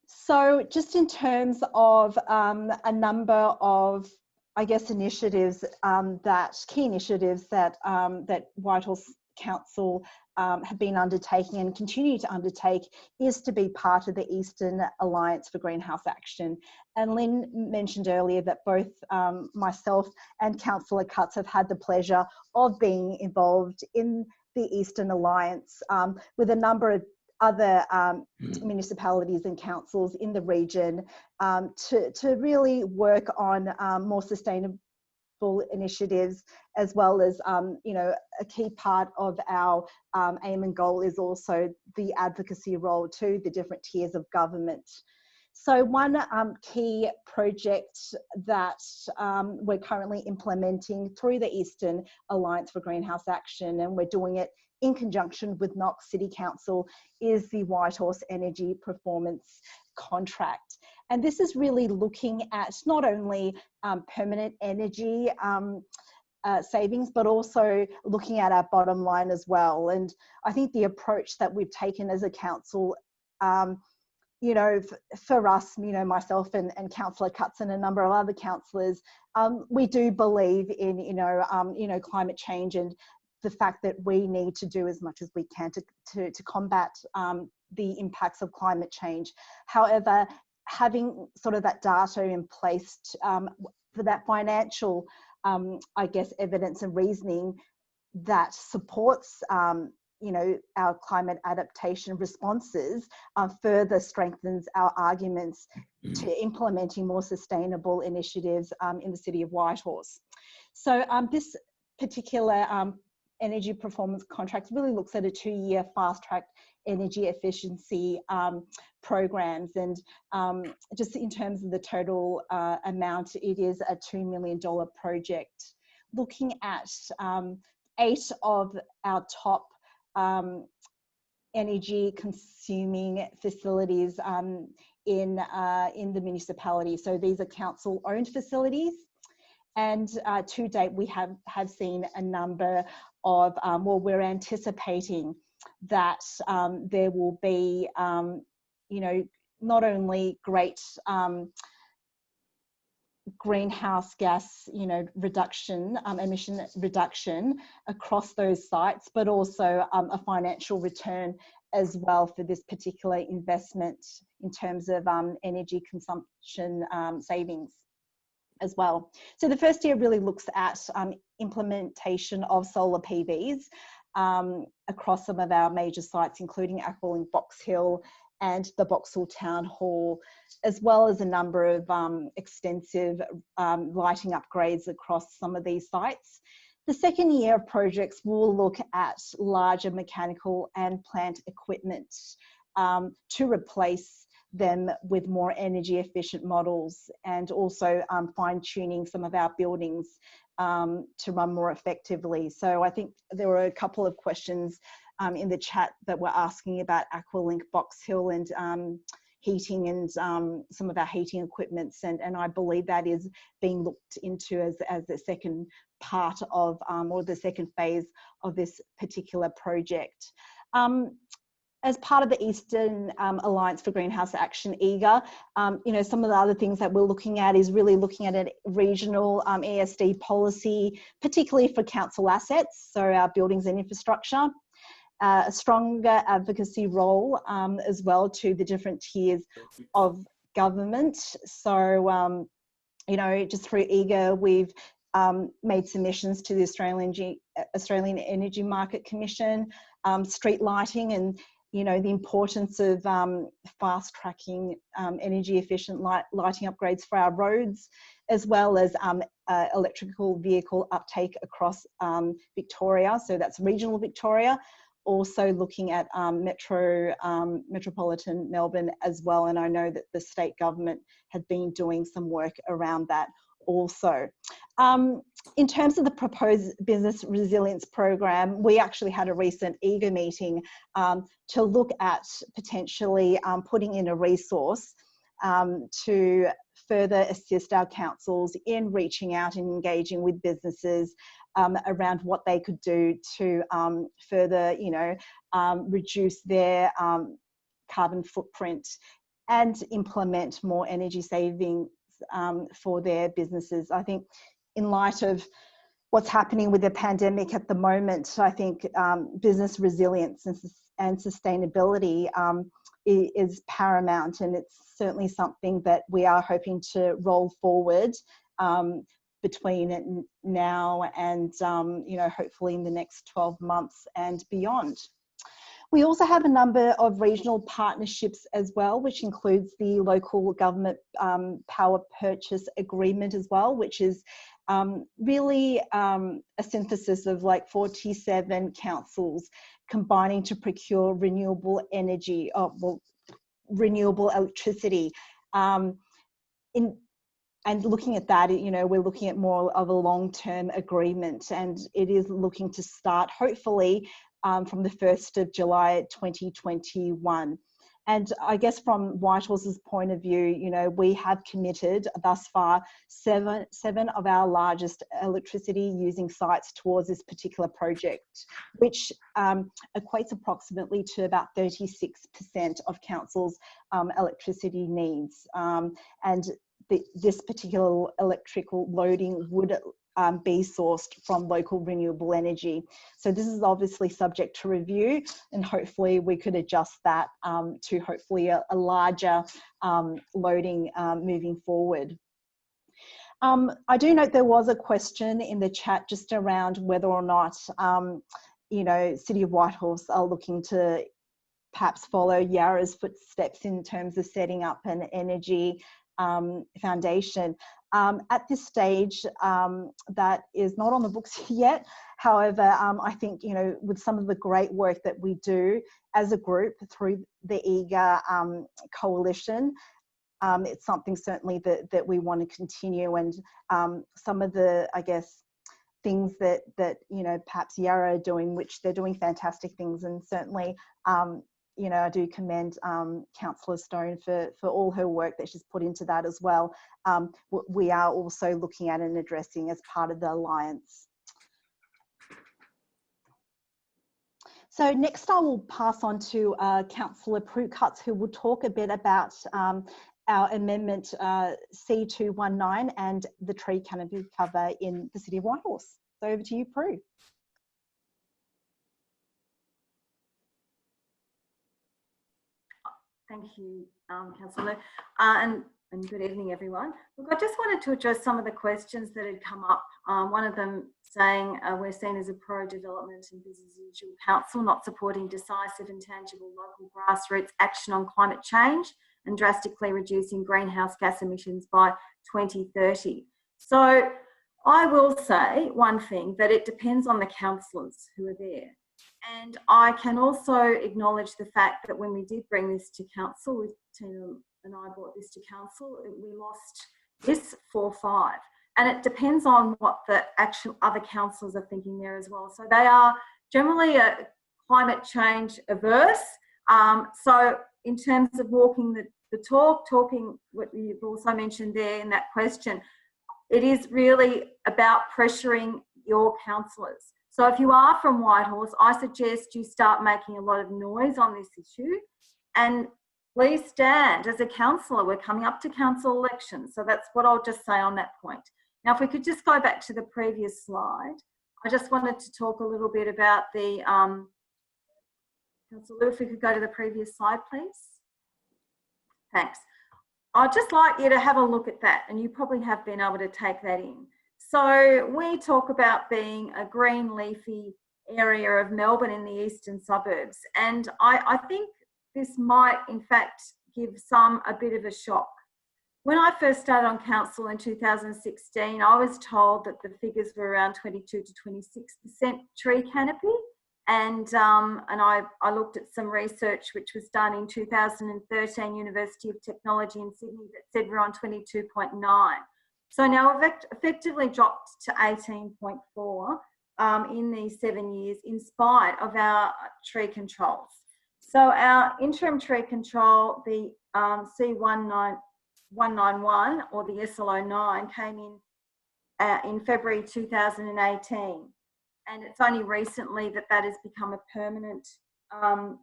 So just in terms of a number of, I guess, initiatives, key initiatives that Whitehorse Council have been undertaking and continue to undertake, is to be part of the Eastern Alliance for Greenhouse Action. And Lynn mentioned earlier that both myself and Councillor Cutts have had the pleasure of being involved in the Eastern Alliance with a number of other municipalities and councils in the region to really work on more sustainable initiatives, as well as, you know, a key part of our aim and goal is also the advocacy role to the different tiers of government. So one key project that we're currently implementing through the Eastern Alliance for Greenhouse Action, and we're doing it in conjunction with Knox City Council, is the Whitehorse Energy Performance Contract. And this is really looking at not only permanent energy savings, but also looking at our bottom line as well. And I think the approach that we've taken as a council, you know, for us, you know, myself and Councillor Cutts and a number of other councillors, we do believe in, you know, climate change and the fact that we need to do as much as we can to combat the impacts of climate change. However, having sort of that data in place for that financial, I guess, evidence and reasoning that supports, you know, our climate adaptation responses further strengthens our arguments to implementing more sustainable initiatives in the city of Whitehorse. So this particular energy performance contract really looks at a 2-year fast-track energy efficiency programs, and just in terms of the total amount, it is a $2 million project looking at 8 of our top energy consuming facilities in the municipality. So these are council owned facilities, and to date we have seen a number of, well, we're anticipating that there will be, you know, not only great greenhouse gas, you know, reduction, emission reduction across those sites, but also a financial return as well for this particular investment in terms of energy consumption savings as well. So the first year really looks at implementation of solar PVs across some of our major sites, including Aqualink Box Hill and the Boxall Town Hall, as well as a number of extensive lighting upgrades across some of these sites. The second year of projects will look at larger mechanical and plant equipment to replace them with more energy efficient models, and also fine tuning some of our buildings to run more effectively. So I think there were a couple of questions in the chat that were asking about Aqualink Box Hill and heating and some of our heating equipments, and I believe that is being looked into as the second part of or the second phase of this particular project. As part of the Eastern Alliance for Greenhouse Action, EAGA, you know, some of the other things that we're looking at is really looking at a regional ESD policy, particularly for council assets, so our buildings and infrastructure, a stronger advocacy role as well to the different tiers of government. So, you know, just through EAGA, we've made submissions to the Australian Energy Market Commission, street lighting, and you know, the importance of fast tracking energy efficient lighting upgrades for our roads, as well as electrical vehicle uptake across Victoria. So that's regional Victoria. Also looking at metropolitan Melbourne as well. And I know that the state government had been doing some work around that also. In terms of the proposed business resilience program, we actually had a recent EAGA meeting to look at potentially putting in a resource to further assist our councils in reaching out and engaging with businesses around what they could do to further, reduce their carbon footprint and implement more energy savings for their businesses. I think in light of what's happening with the pandemic at the moment, I think business resilience and sustainability is paramount, and it's certainly something that we are hoping to roll forward between now and hopefully in the next 12 months and beyond. We also have a number of regional partnerships as well, which includes the local government power purchase agreement as well, which is really a synthesis of like 47 councils combining to procure renewable energy, renewable electricity. And looking at that, we're looking at more of a long-term agreement, and it is looking to start hopefully from the 1st of July 2021. And I guess from Whitehorse's point of view, we have committed thus far seven of our largest electricity using sites towards this particular project, which equates approximately to about 36% of councils' electricity needs. And this particular electrical loading would be sourced from local renewable energy. So this is obviously subject to review, and hopefully we could adjust that to hopefully a larger loading moving forward. I do note there was a question in the chat just around whether or not, City of Whitehorse are looking to perhaps follow Yarra's footsteps in terms of setting up an energy foundation. At this stage, that is not on the books yet. However, I think, with some of the great work that we do as a group through the EAGER coalition, it's something certainly that we want to continue. And some of the, I guess, things that perhaps Yarra are doing, which they're doing fantastic things, and certainly I do commend Councillor Stone for all her work that she's put into that as well. We are also looking at and addressing as part of the Alliance. So next I will pass on to Councillor Prue, who will talk a bit about our amendment C219 and the tree canopy cover in the City of Whitehorse. So over to you, Prue. Thank you, Councillor, and good evening, everyone. Look, I just wanted to address some of the questions that had come up. One of them saying we're seen as a pro-development and business-as-usual council, not supporting decisive and tangible local grassroots action on climate change and drastically reducing greenhouse gas emissions by 2030. So I will say one thing, that it depends on the councillors who are there. And I can also acknowledge the fact that when we did bring this to council, Tina and I brought this to council, we lost this 4-5. And it depends on what the actual other councillors are thinking there as well. So they are generally climate change averse. So in terms of walking the talk, talking what you've also mentioned there in that question, it is really about pressuring your councillors. So if you are from Whitehorse, I suggest you start making a lot of noise on this issue, and please stand as a councillor. We're coming up to council elections, so that's what I'll just say on that point. Now, if we could just go back to the previous slide, I just wanted to talk a little bit about the, Councillor, if we could go to the previous slide, please. Thanks. I'd just like you to have a look at that, and you probably have been able to take that in. So we talk about being a green leafy area of Melbourne in the eastern suburbs, and I think this might in fact give some a bit of a shock. When I first started on council in 2016, I was told that the figures were around 22 to 26% tree canopy, and I looked at some research which was done in 2013, University of Technology in Sydney, that said we're on 22.9. So now we've effectively dropped to 18.4 in these 7 years, in spite of our tree controls. So our interim tree control, the C19 191 or the SL09 came in February 2018, and it's only recently that has become a permanent part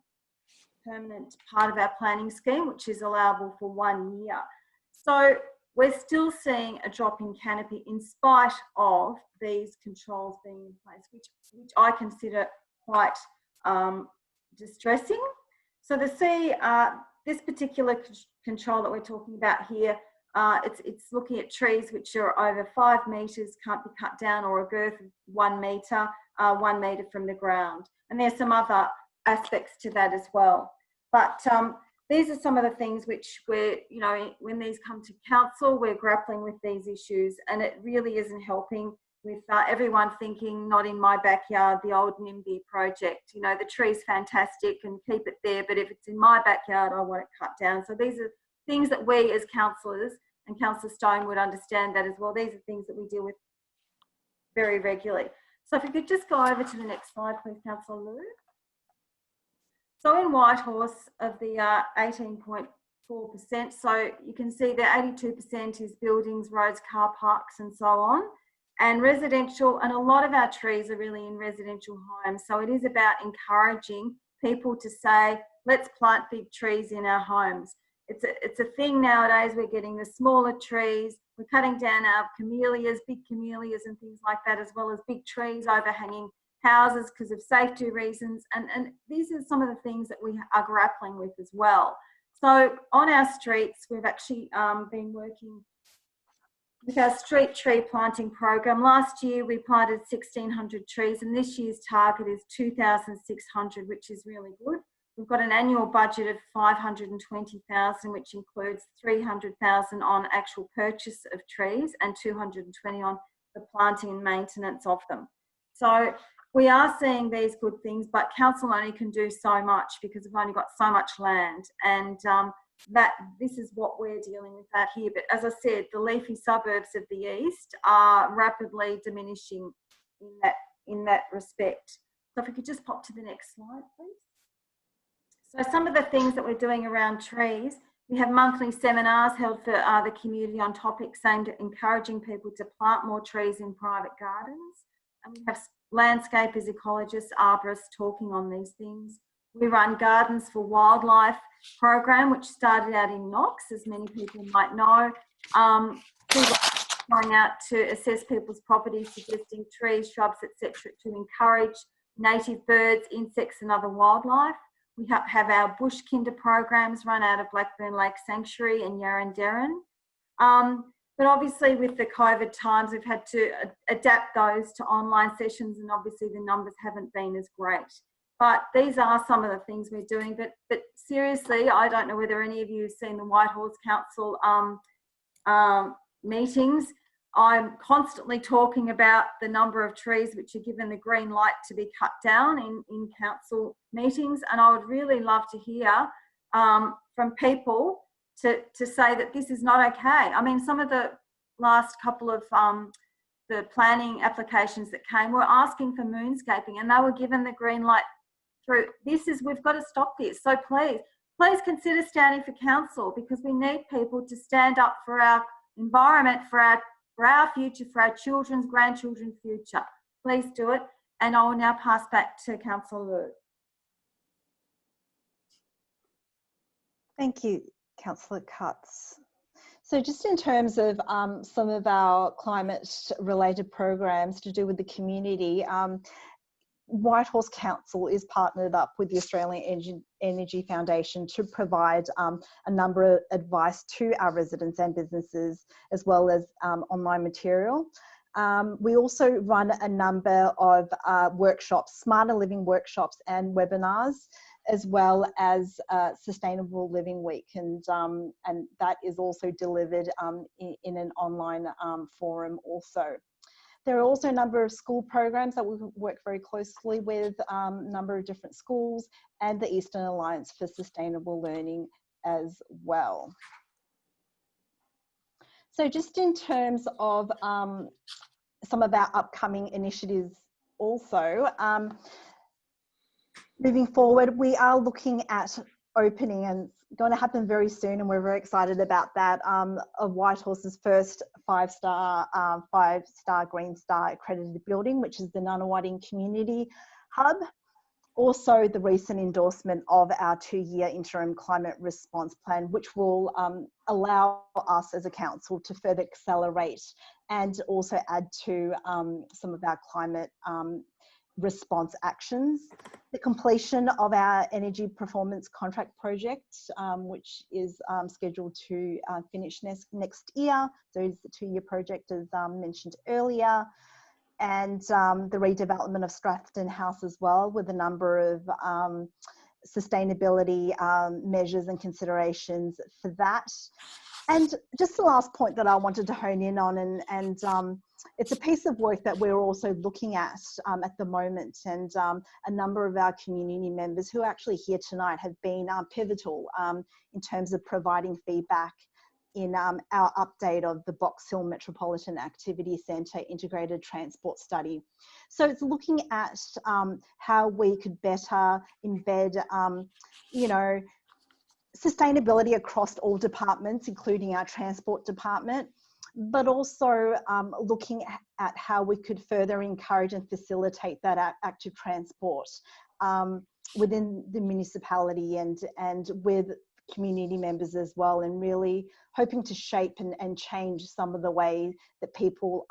of our planning scheme, which is allowable for 1 year. So we're still seeing a drop in canopy in spite of these controls being in place, which I consider quite distressing. So this particular control that we're talking about here, it's looking at trees which are over 5 metres, can't be cut down, or a girth of 1 metre, 1 metre from the ground. And there's some other aspects to that as well. But these are some of the things which we're, when these come to council, we're grappling with these issues, and it really isn't helping with everyone thinking, not in my backyard, the old NIMBY project. The tree's fantastic and keep it there, but if it's in my backyard, I want it cut down. So these are things that we as councillors, and Councillor Stone would understand that as well, these are things that we deal with very regularly. So if we could just go over to the next slide, please, Councillor Lou. So in Whitehorse, of the 18.4%, so you can see that 82% is buildings, roads, car parks and so on, and residential, and a lot of our trees are really in residential homes. So it is about encouraging people to say, let's plant big trees in our homes. It's a thing nowadays. We're getting the smaller trees, we're cutting down our camellias, big camellias and things like that, as well as big trees overhanging houses because of safety reasons, and these are some of the things that we are grappling with as well. So on our streets, we've actually been working with our street tree planting program. Last year we planted 1,600 trees, and this year's target is 2,600, which is really good. We've got an annual budget of 520,000, which includes 300,000 on actual purchase of trees and 220 on the planting and maintenance of them. So we are seeing these good things, but council only can do so much because we've only got so much land, and this is what we're dealing with out here. But as I said, the leafy suburbs of the east are rapidly diminishing in that respect. So if we could just pop to the next slide, please. So some of the things that we're doing around trees, we have monthly seminars held for the community on topics aimed at encouraging people to plant more trees in private gardens. And we have landscapers, ecologists, arborists talking on these things. We run Gardens for Wildlife program, which started out in Knox, as many people might know. Going out to assess people's properties, suggesting trees, shrubs, etc., to encourage native birds, insects and other wildlife. We have our bush kinder programs run out of Blackburn Lake Sanctuary and Yarra and Darren. But obviously with the COVID times, we've had to adapt those to online sessions, and obviously the numbers haven't been as great. But these are some of the things we're doing. But seriously, I don't know whether any of you have seen the Whitehorse Council meetings. I'm constantly talking about the number of trees which are given the green light to be cut down in council meetings, and I would really love to hear from people to say that this is not okay. I mean, some of the last couple of the planning applications that came were asking for moonscaping, and they were given the green light through. We've got to stop this. So please consider standing for council, because we need people to stand up for our environment, for our future, for our children's, grandchildren's future. Please do it. And I will now pass back to Councillor Lou. Thank you, Councillor Cutts. So just in terms of some of our climate-related programs to do with the community, Whitehorse Council is partnered up with the Australian Energy Foundation to provide a number of advice to our residents and businesses, as well as online material. We also run a number of workshops, smarter living workshops and webinars, as well as Sustainable Living Week, and that is also delivered in an online forum also. There are also a number of school programs that we work very closely with, a number of different schools, and the Eastern Alliance for Sustainable Learning as well. So just in terms of some of our upcoming initiatives also, moving forward, we are looking at opening, and it's going to happen very soon, and we're very excited about that, of Whitehorse's first five-star Green Star accredited building, which is the Nunawading Community Hub. Also, the recent endorsement of our 2-year interim climate response plan, which will allow us as a council to further accelerate and also add to some of our climate response actions. The completion of our energy performance contract project, which is scheduled to finish next year. So it's the 2-year project, as mentioned earlier. And the redevelopment of Stratton House as well, with a number of sustainability measures and considerations for that. And just the last point that I wanted to hone in on, and it's a piece of work that we're also looking at the moment, and a number of our community members who are actually here tonight have been pivotal in terms of providing feedback in our update of the Box Hill Metropolitan Activity Centre Integrated Transport Study. So it's looking at how we could better embed, you know, sustainability across all departments, including our transport department, but also looking at how we could further encourage and facilitate that active transport within the municipality and with community members as well, and really hoping to shape and change some of the way that people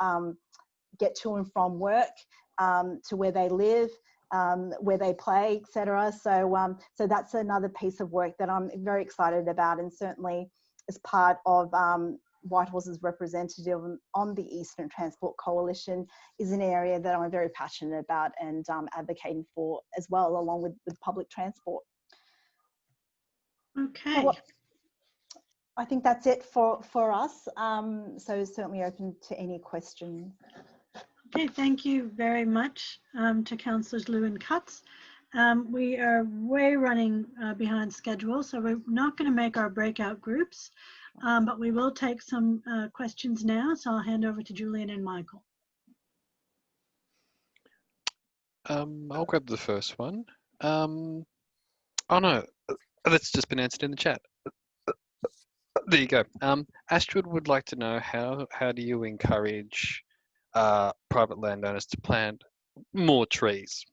get to and from work, to where they live, where they play, etc. So that's another piece of work that I'm very excited about, and certainly as part of Whitehorse's representative on the Eastern Transport Coalition is an area that I'm very passionate about and advocating for as well, along with public transport. Okay. So I think that's it for us. So certainly open to any questions. Okay, thank you very much to Councillors Liu and Cutts. We are way running behind schedule, so we're not going to make our breakout groups, but we will take some questions now. So I'll hand over to Julian and Michael. I'll grab the first one. Oh no, that's just been answered in the chat. There you go. Astrid would like to know how do you encourage private landowners to plant more trees?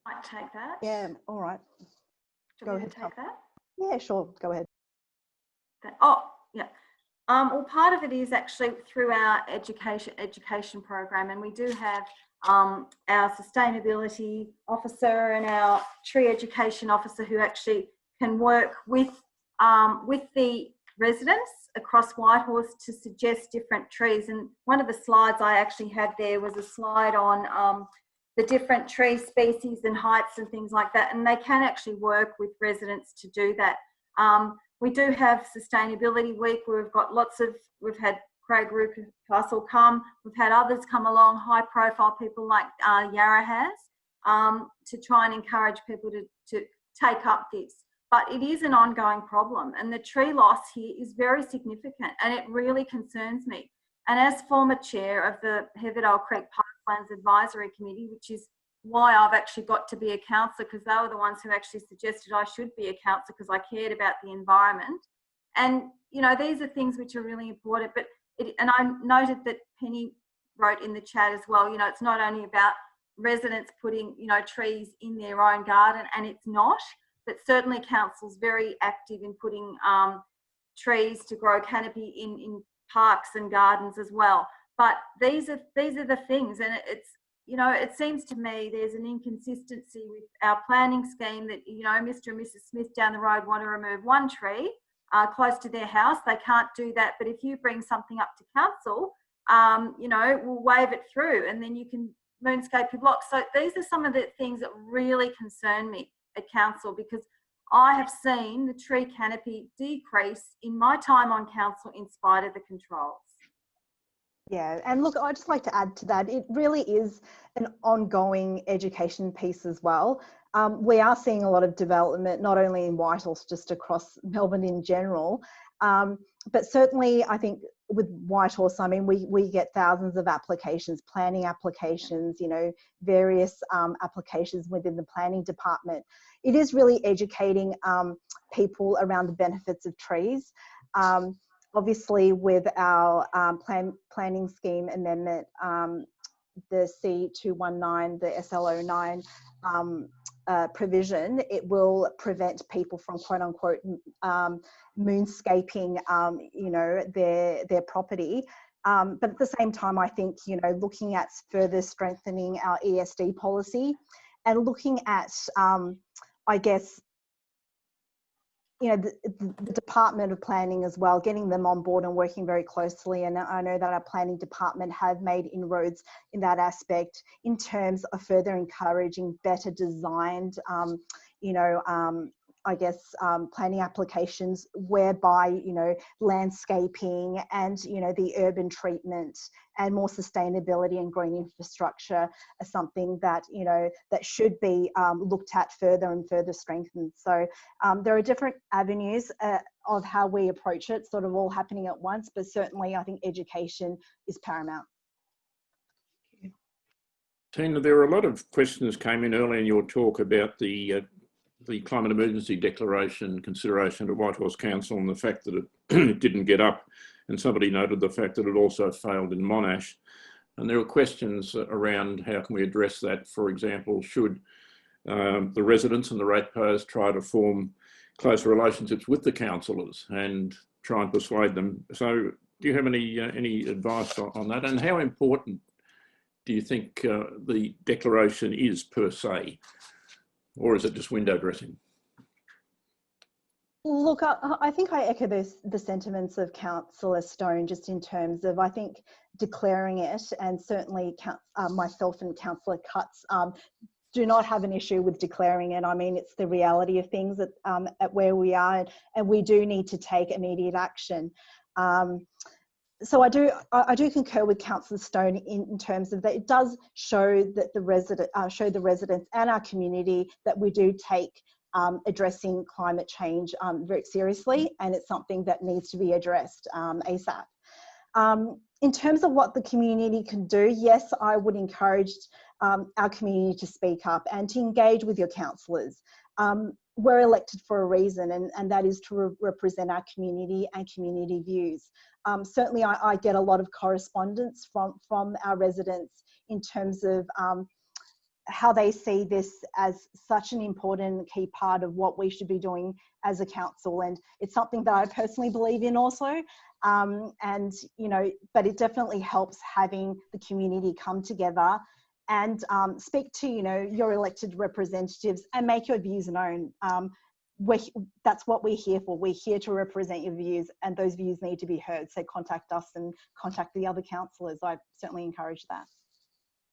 Might take that. Yeah, all right. Go ahead. Take that. Yeah, sure. Go ahead. Oh, yeah. Well, part of it is actually through our education program, and we do have our sustainability officer and our tree education officer who actually can work with the residents across Whitehorse to suggest different trees. And one of the slides I actually had there was a slide on the different tree species and heights and things like that, and they can actually work with residents to do that. We do have Sustainability Week where we've had Craig Rucastle come, we've had others come along, high profile people like Yarra has, to try and encourage people to take up this. But it is an ongoing problem, and the tree loss here is very significant, and it really concerns me. And as former chair of the Heatherdale Creek Parklands Advisory Committee, which is why I've actually got to be a councillor, because they were the ones who actually suggested I should be a councillor because I cared about the environment. And, you know, these are things which are really important. But and I noted that Penny wrote in the chat as well, you know, it's not only about residents putting, you know, trees in their own garden, and it's not, but certainly council's very active in putting trees to grow canopy in parks and gardens as well. But these are the things, and it's, you know, it seems to me there's an inconsistency with our planning scheme that, you know, Mr. and Mrs. Smith down the road want to remove one tree close to their house. They can't do that. But if you bring something up to council, you know, we'll wave it through and then you can moonscape your block. So these are some of the things that really concern me at council, because I have seen the tree canopy decrease in my time on council in spite of the controls. Yeah, and look, I'd just like to add to that, it really is an ongoing education piece as well. We are seeing a lot of development, not only in Whitehorse, just across Melbourne in general, but certainly I think with Whitehorse, I mean, we get thousands of applications, planning applications, you know, various applications within the planning department. It is really educating people around the benefits of trees. Obviously, with our planning scheme amendment, the C219, the SL09 provision, it will prevent people from quote unquote moonscaping, you know, their property. But at the same time, I think, you know, looking at further strengthening our ESD policy and looking at, I guess, you know, the Department of Planning as well, getting them on board and working very closely. And I know that our planning department have made inroads in that aspect in terms of further encouraging better designed, you know, I guess, planning applications whereby, you know, landscaping and, you know, the urban treatment and more sustainability and green infrastructure are something that, you know, that should be looked at further and further strengthened. So there are different avenues of how we approach it, sort of all happening at once, but certainly I think education is paramount. Tina, there were a lot of questions came in early in your talk about the climate emergency declaration consideration at Whitehorse Council and the fact that it didn't get up, and somebody noted the fact that it also failed in Monash. And there were questions around how can we address that. For example, should the residents and the ratepayers try to form closer relationships with the councillors and try and persuade them? So do you have any advice on that? And how important do you think the declaration is per se? Or is it just window dressing? Look, I think I echo the sentiments of Councillor Stone, just in terms of, I think, declaring it, and certainly myself and Councillor Cutts do not have an issue with declaring it. I mean, it's the reality of things at where we are, and we do need to take immediate action. So I do concur with Councillor Stone in terms of that it does show that the residents and our community that we do take addressing climate change very seriously, and it's something that needs to be addressed ASAP. In terms of what the community can do, yes, I would encourage our community to speak up and to engage with your councillors. We're elected for a reason, and that is to represent our community and community views. Certainly, I get a lot of correspondence from our residents in terms of how they see this as such an important key part of what we should be doing as a council, and it's something that I personally believe in also. And you know, but it definitely helps having the community come together and speak to, you know, your elected representatives and make your views known. That's what we're here for. We're here to represent your views, and those views need to be heard. So contact us and contact the other councillors. I certainly encourage that.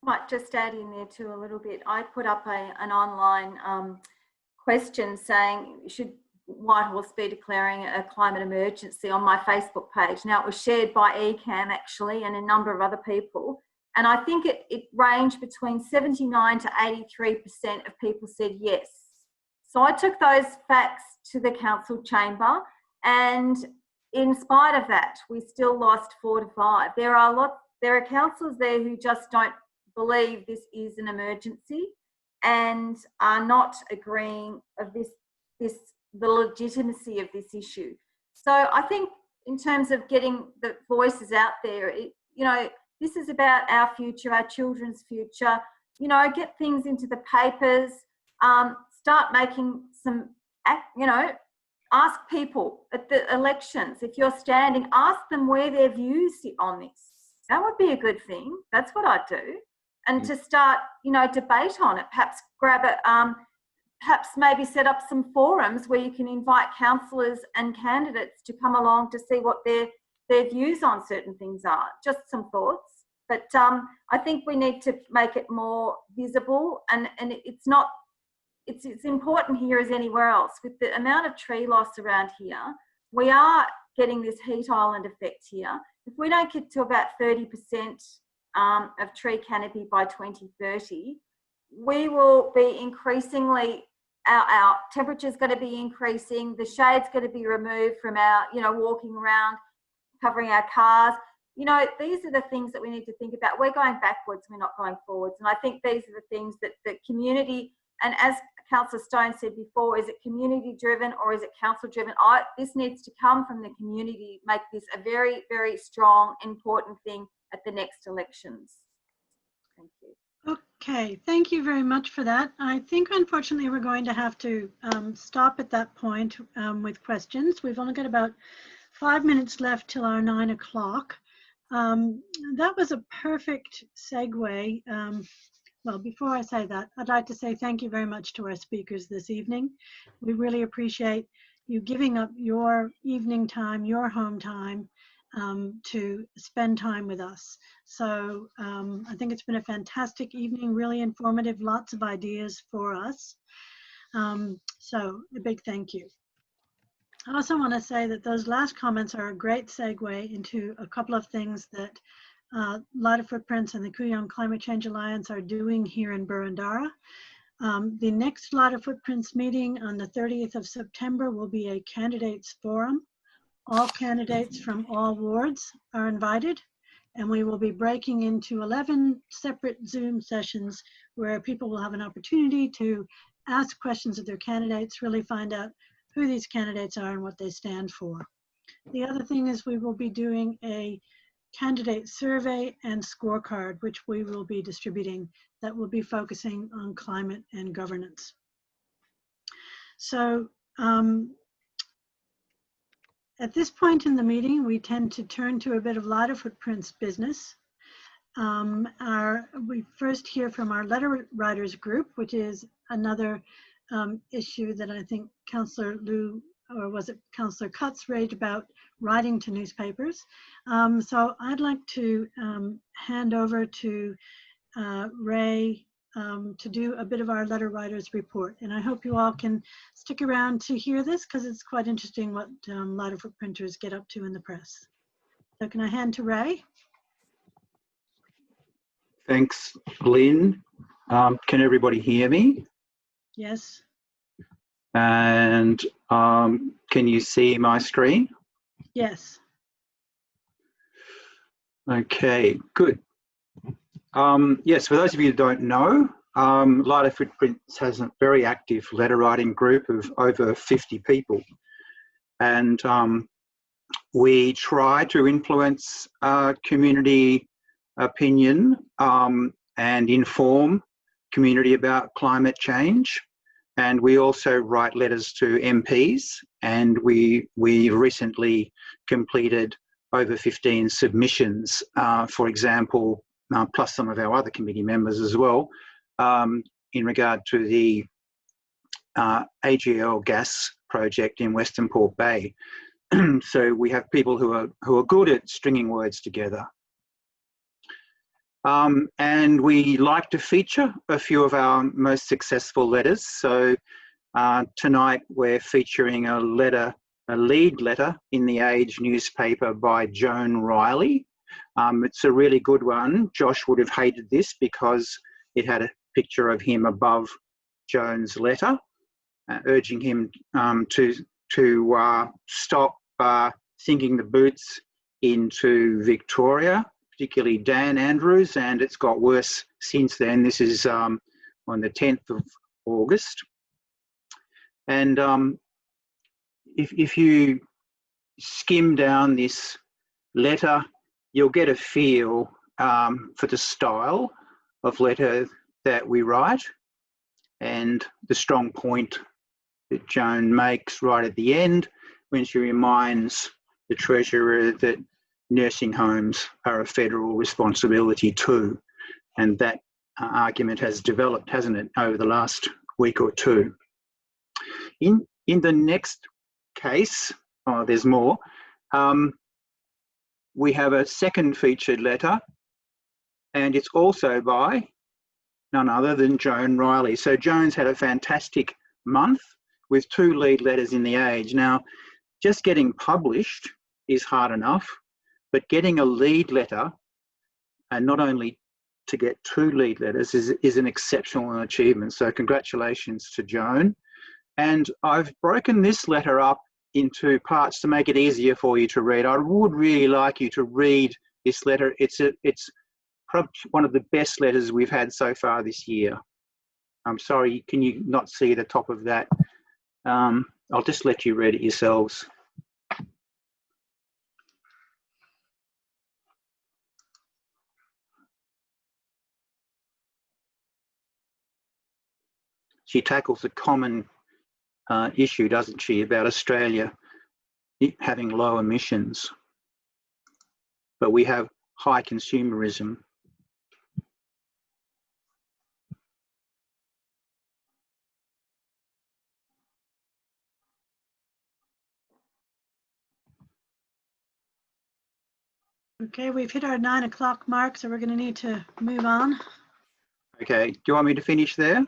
I might just add in there too a little bit. I put up an online question saying, should Whitehorse be declaring a climate emergency, on my Facebook page. Now, it was shared by ECAM actually and a number of other people. And I think it ranged between 79 to 83% of people said yes. So I took those facts to the council chamber, and in spite of that, we still lost 4 to 5. There are councillors there who just don't believe this is an emergency and are not agreeing of the legitimacy of this issue. So I think in terms of getting the voices out there, you know, this is about our future, our children's future. You know, get things into the papers, start making some, you know, ask people at the elections, if you're standing, ask them where their views sit on this. That would be a good thing. That's what I'd do. And to start, you know, debate on it, perhaps grab it, perhaps maybe set up some forums where you can invite councillors and candidates to come along to see what their views on certain things are. Just some thoughts. But I think we need to make it more visible, and it's important here as anywhere else. With the amount of tree loss around here, we are getting this heat island effect here. If we don't get to about 30% of tree canopy by 2030, we will be increasingly, our temperature's going to be increasing, the shade's going to be removed from our, you know, walking around. covering our cars. You know, these are the things that we need to think about. We're going backwards, we're not going forwards. And I think these are the things that the community, and as Councillor Stone said before, is it community driven or is it council driven? This needs to come from the community, make this a very, very strong, important thing at the next elections. Thank you. Okay, thank you very much for that. I think unfortunately we're going to have to stop at that point with questions. We've only got about 5 minutes left till our 9 o'clock. That was a perfect segue. Well, before I say that, I'd like to say thank you very much to our speakers this evening. We really appreciate you giving up your evening time, your home time, to spend time with us. So I think it's been a fantastic evening, really informative, lots of ideas for us. So a big thank you. I also want to say that those last comments are a great segue into a couple of things that Lighter Footprints and the Kooyong Climate Change Alliance are doing here in Burundara. The next Lighter Footprints meeting on the 30th of September will be a candidates forum. All candidates from all wards are invited, and we will be breaking into 11 separate Zoom sessions where people will have an opportunity to ask questions of their candidates, really find out who these candidates are and what they stand for. The other thing is we will be doing a candidate survey and scorecard, which we will be distributing, that will be focusing on climate and governance. So at this point in the meeting, we tend to turn to a bit of Lighter Footprints business. We first hear from our letter writers group, which is another issue that I think Councillor Liu, or was it Councillor Cutts, raised about writing to newspapers. So I'd like to hand over to Ray to do a bit of our letter writers report. And I hope you all can stick around to hear this, because it's quite interesting what Lighter Footprinters get up to in the press. So can I hand to Ray? Thanks, Lynn. Can everybody hear me? Yes. And can you see my screen? Yes. Okay, good. Yes, for those of you who don't know, Lighter Footprints has a very active letter writing group of over 50 people. And we try to influence community opinion and inform community about climate change. And we also write letters to MPs, and we recently completed over 15 submissions, for example, plus some of our other committee members as well, in regard to the AGL gas project in Western Port Bay. So we have people who are good at stringing words together. And we like to feature a few of our most successful letters. So tonight we're featuring a lead letter in the Age newspaper by Joan Riley. It's a really good one. Josh would have hated this because it had a picture of him above Joan's letter, urging him to stop sinking the boots into Victoria, particularly Dan Andrews, and it's got worse since then. This is on the 10th of August. And if you skim down this letter, you'll get a feel for the style of letter that we write, and the strong point that Joan makes right at the end when she reminds the Treasurer that nursing homes are a federal responsibility too. And that argument has developed, hasn't it, over the last week or two. In the next case, there's more, we have a second featured letter, and it's also by none other than Joan Riley. So Joan's had a fantastic month with 2 lead letters in the Age. Now, just getting published is hard enough, but getting a lead letter, and not only to get 2 lead letters, is an exceptional achievement. So congratulations to Joan. And I've broken this letter up into parts to make it easier for you to read. I would really like you to read this letter. It's probably one of the best letters we've had so far this year. I'm sorry, can you not see the top of that? I'll just let you read it yourselves. She tackles a common issue, doesn't she, about Australia having low emissions, but we have high consumerism. Okay, we've hit our 9 o'clock mark, so we're going to need to move on. Okay, do you want me to finish there?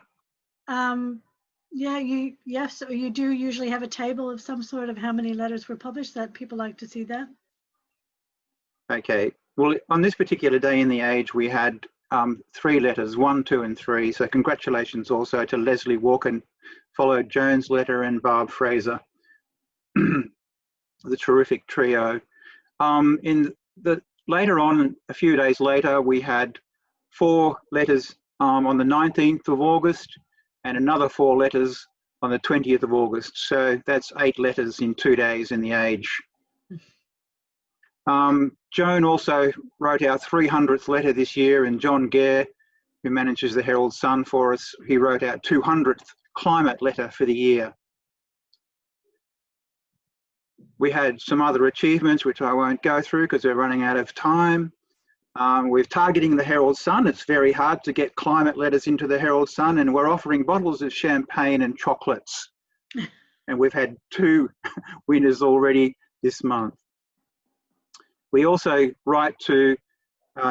Yeah, yes, you do usually have a table of some sort of how many letters were published, that people like to see that. Okay, well, on this particular day in the Age, we had 3 letters, 1, 2 and 3. So congratulations also to Leslie Walker, followed Joan's letter and Barb Fraser, the terrific trio. Later on, a few days later, we had 4 letters on the 19th of August and another 4 letters on the 20th of August. So that's 8 letters in 2 days in the Age. Joan also wrote our 300th letter this year, and John Gare, who manages the Herald Sun for us, he wrote our 200th climate letter for the year. We had some other achievements, which I won't go through because we're running out of time. We're targeting the Herald Sun. It's very hard to get climate letters into the Herald Sun, and we're offering bottles of champagne and chocolates. And we've had 2 winners already this month. We also write to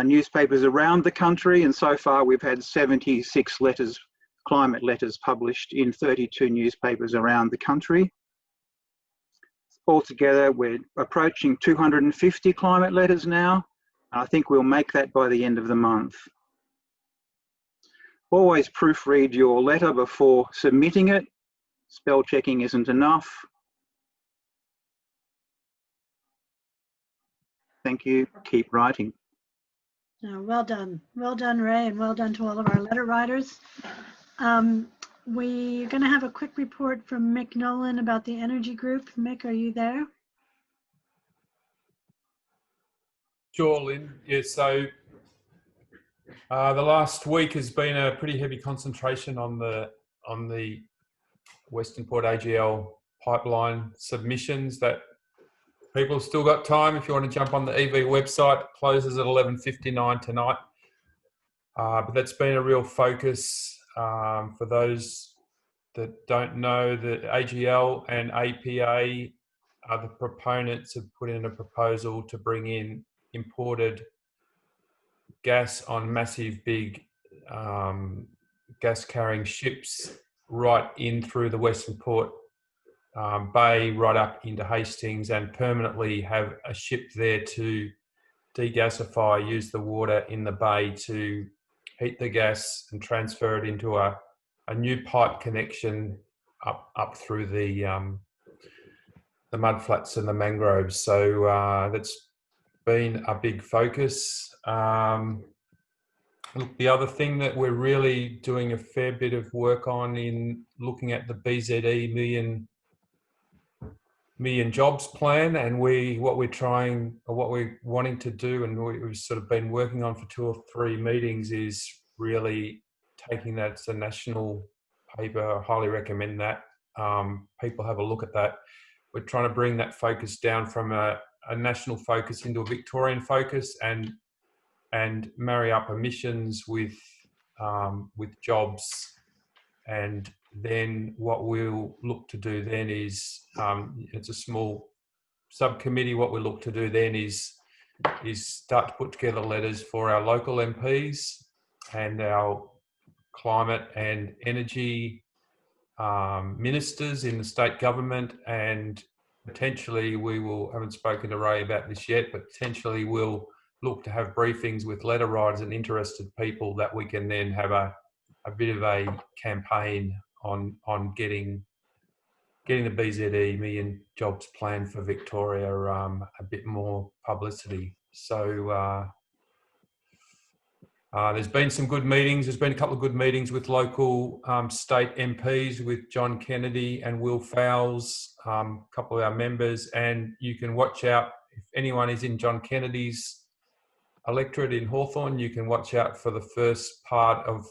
newspapers around the country, and so far we've had 76 letters, climate letters, published in 32 newspapers around the country. Altogether, we're approaching 250 climate letters now. I think we'll make that by the end of the month. Always proofread your letter before submitting it. Spell checking isn't enough. Thank you. Keep writing. Well done, Ray, and well done to all of our letter writers. We're going to have a quick report from Mick Nolan about the energy group. Mick, are you there? Sure, Lynn. Yeah, so the last week has been a pretty heavy concentration on the Western Port AGL pipeline submissions. That people have still got time. If you want to jump on the EV website, it closes at 11:59 tonight. But that's been a real focus for those that don't know. That AGL and APA are the proponents have put in a proposal to bring in imported gas on massive big gas carrying ships right in through the Western Port Bay, right up into Hastings, and permanently have a ship there to degasify, use the water in the bay to heat the gas and transfer it into a new pipe connection up through the mudflats and the mangroves. So that's been a big focus. The other thing that we're really doing a fair bit of work on in looking at the BZE million jobs plan, and what we're wanting to do, and we've sort of been working on for 2 or 3 meetings, is really taking that as a national paper. I highly recommend that people have a look at that. We're trying to bring that focus down from a national focus into a Victorian focus, and marry up emissions with jobs. And then what we'll look to do then is, it's a small subcommittee, what we'll look to do then is start to put together letters for our local MPs and our climate and energy ministers in the state government, and potentially haven't spoken to Ray about this yet, but potentially we'll look to have briefings with letter writers and interested people that we can then have a bit of a campaign on getting getting the BZE Million Jobs Plan for Victoria a bit more publicity. So there's been some good meetings. There's been a couple of good meetings with local state MPs, with John Kennedy and Will Fowles, a couple of our members. And you can watch out, if anyone is in John Kennedy's electorate in Hawthorn, you can watch out for the first part of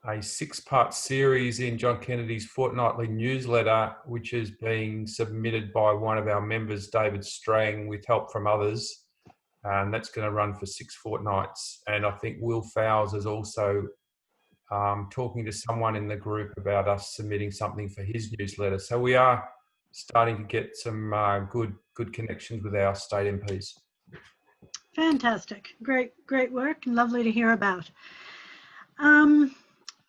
a 6-part series in John Kennedy's fortnightly newsletter, which is being submitted by one of our members, David Strang, with help from others. And that's going to run for 6 fortnights. And I think Will Fowles is also talking to someone in the group about us submitting something for his newsletter. So we are starting to get some good connections with our state MPs. Fantastic. Great work, and lovely to hear about.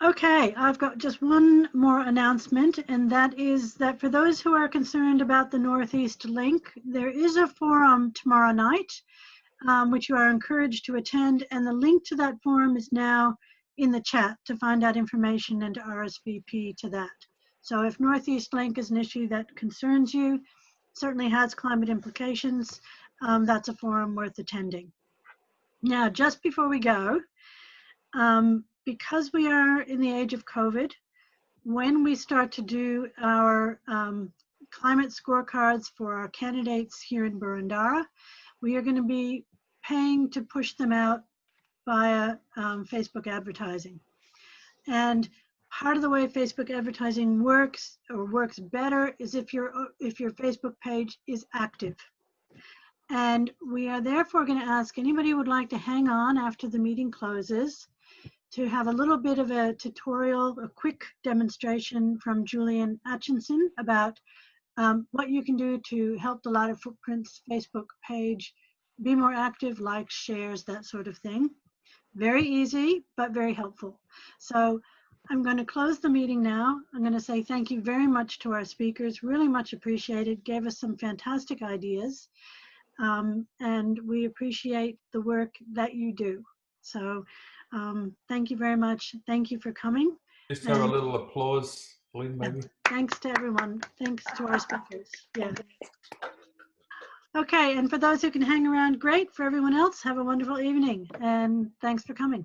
Okay, I've got just one more announcement, and that is that for those who are concerned about the Northeast Link, there is a forum tomorrow night, which you are encouraged to attend, and the link to that forum is now in the chat to find out information and to RSVP to that. So if Northeast Link is an issue that concerns you, certainly has climate implications, that's a forum worth attending. Now, just before we go, because we are in the age of COVID, when we start to do our climate scorecards for our candidates here in Burundara, we are going to be paying to push them out via Facebook advertising. And part of the way Facebook advertising works, or works better, is if your Facebook page is active. And we are therefore going to ask anybody who would like to hang on after the meeting closes to have a little bit of a tutorial, a quick demonstration from Julian Atchison about what you can do to help the Light of Footprints Facebook page be more active, likes, shares, that sort of thing. Very easy, but very helpful. So I'm going to close the meeting now. I'm going to say thank you very much to our speakers, really much appreciated, gave us some fantastic ideas. And we appreciate the work that you do. So thank you very much. Thank you for coming. Just have a little applause, Lynn, maybe. Thanks to everyone. Thanks to our speakers. Yeah. Okay, and for those who can hang around, great. For everyone else, have a wonderful evening, and thanks for coming.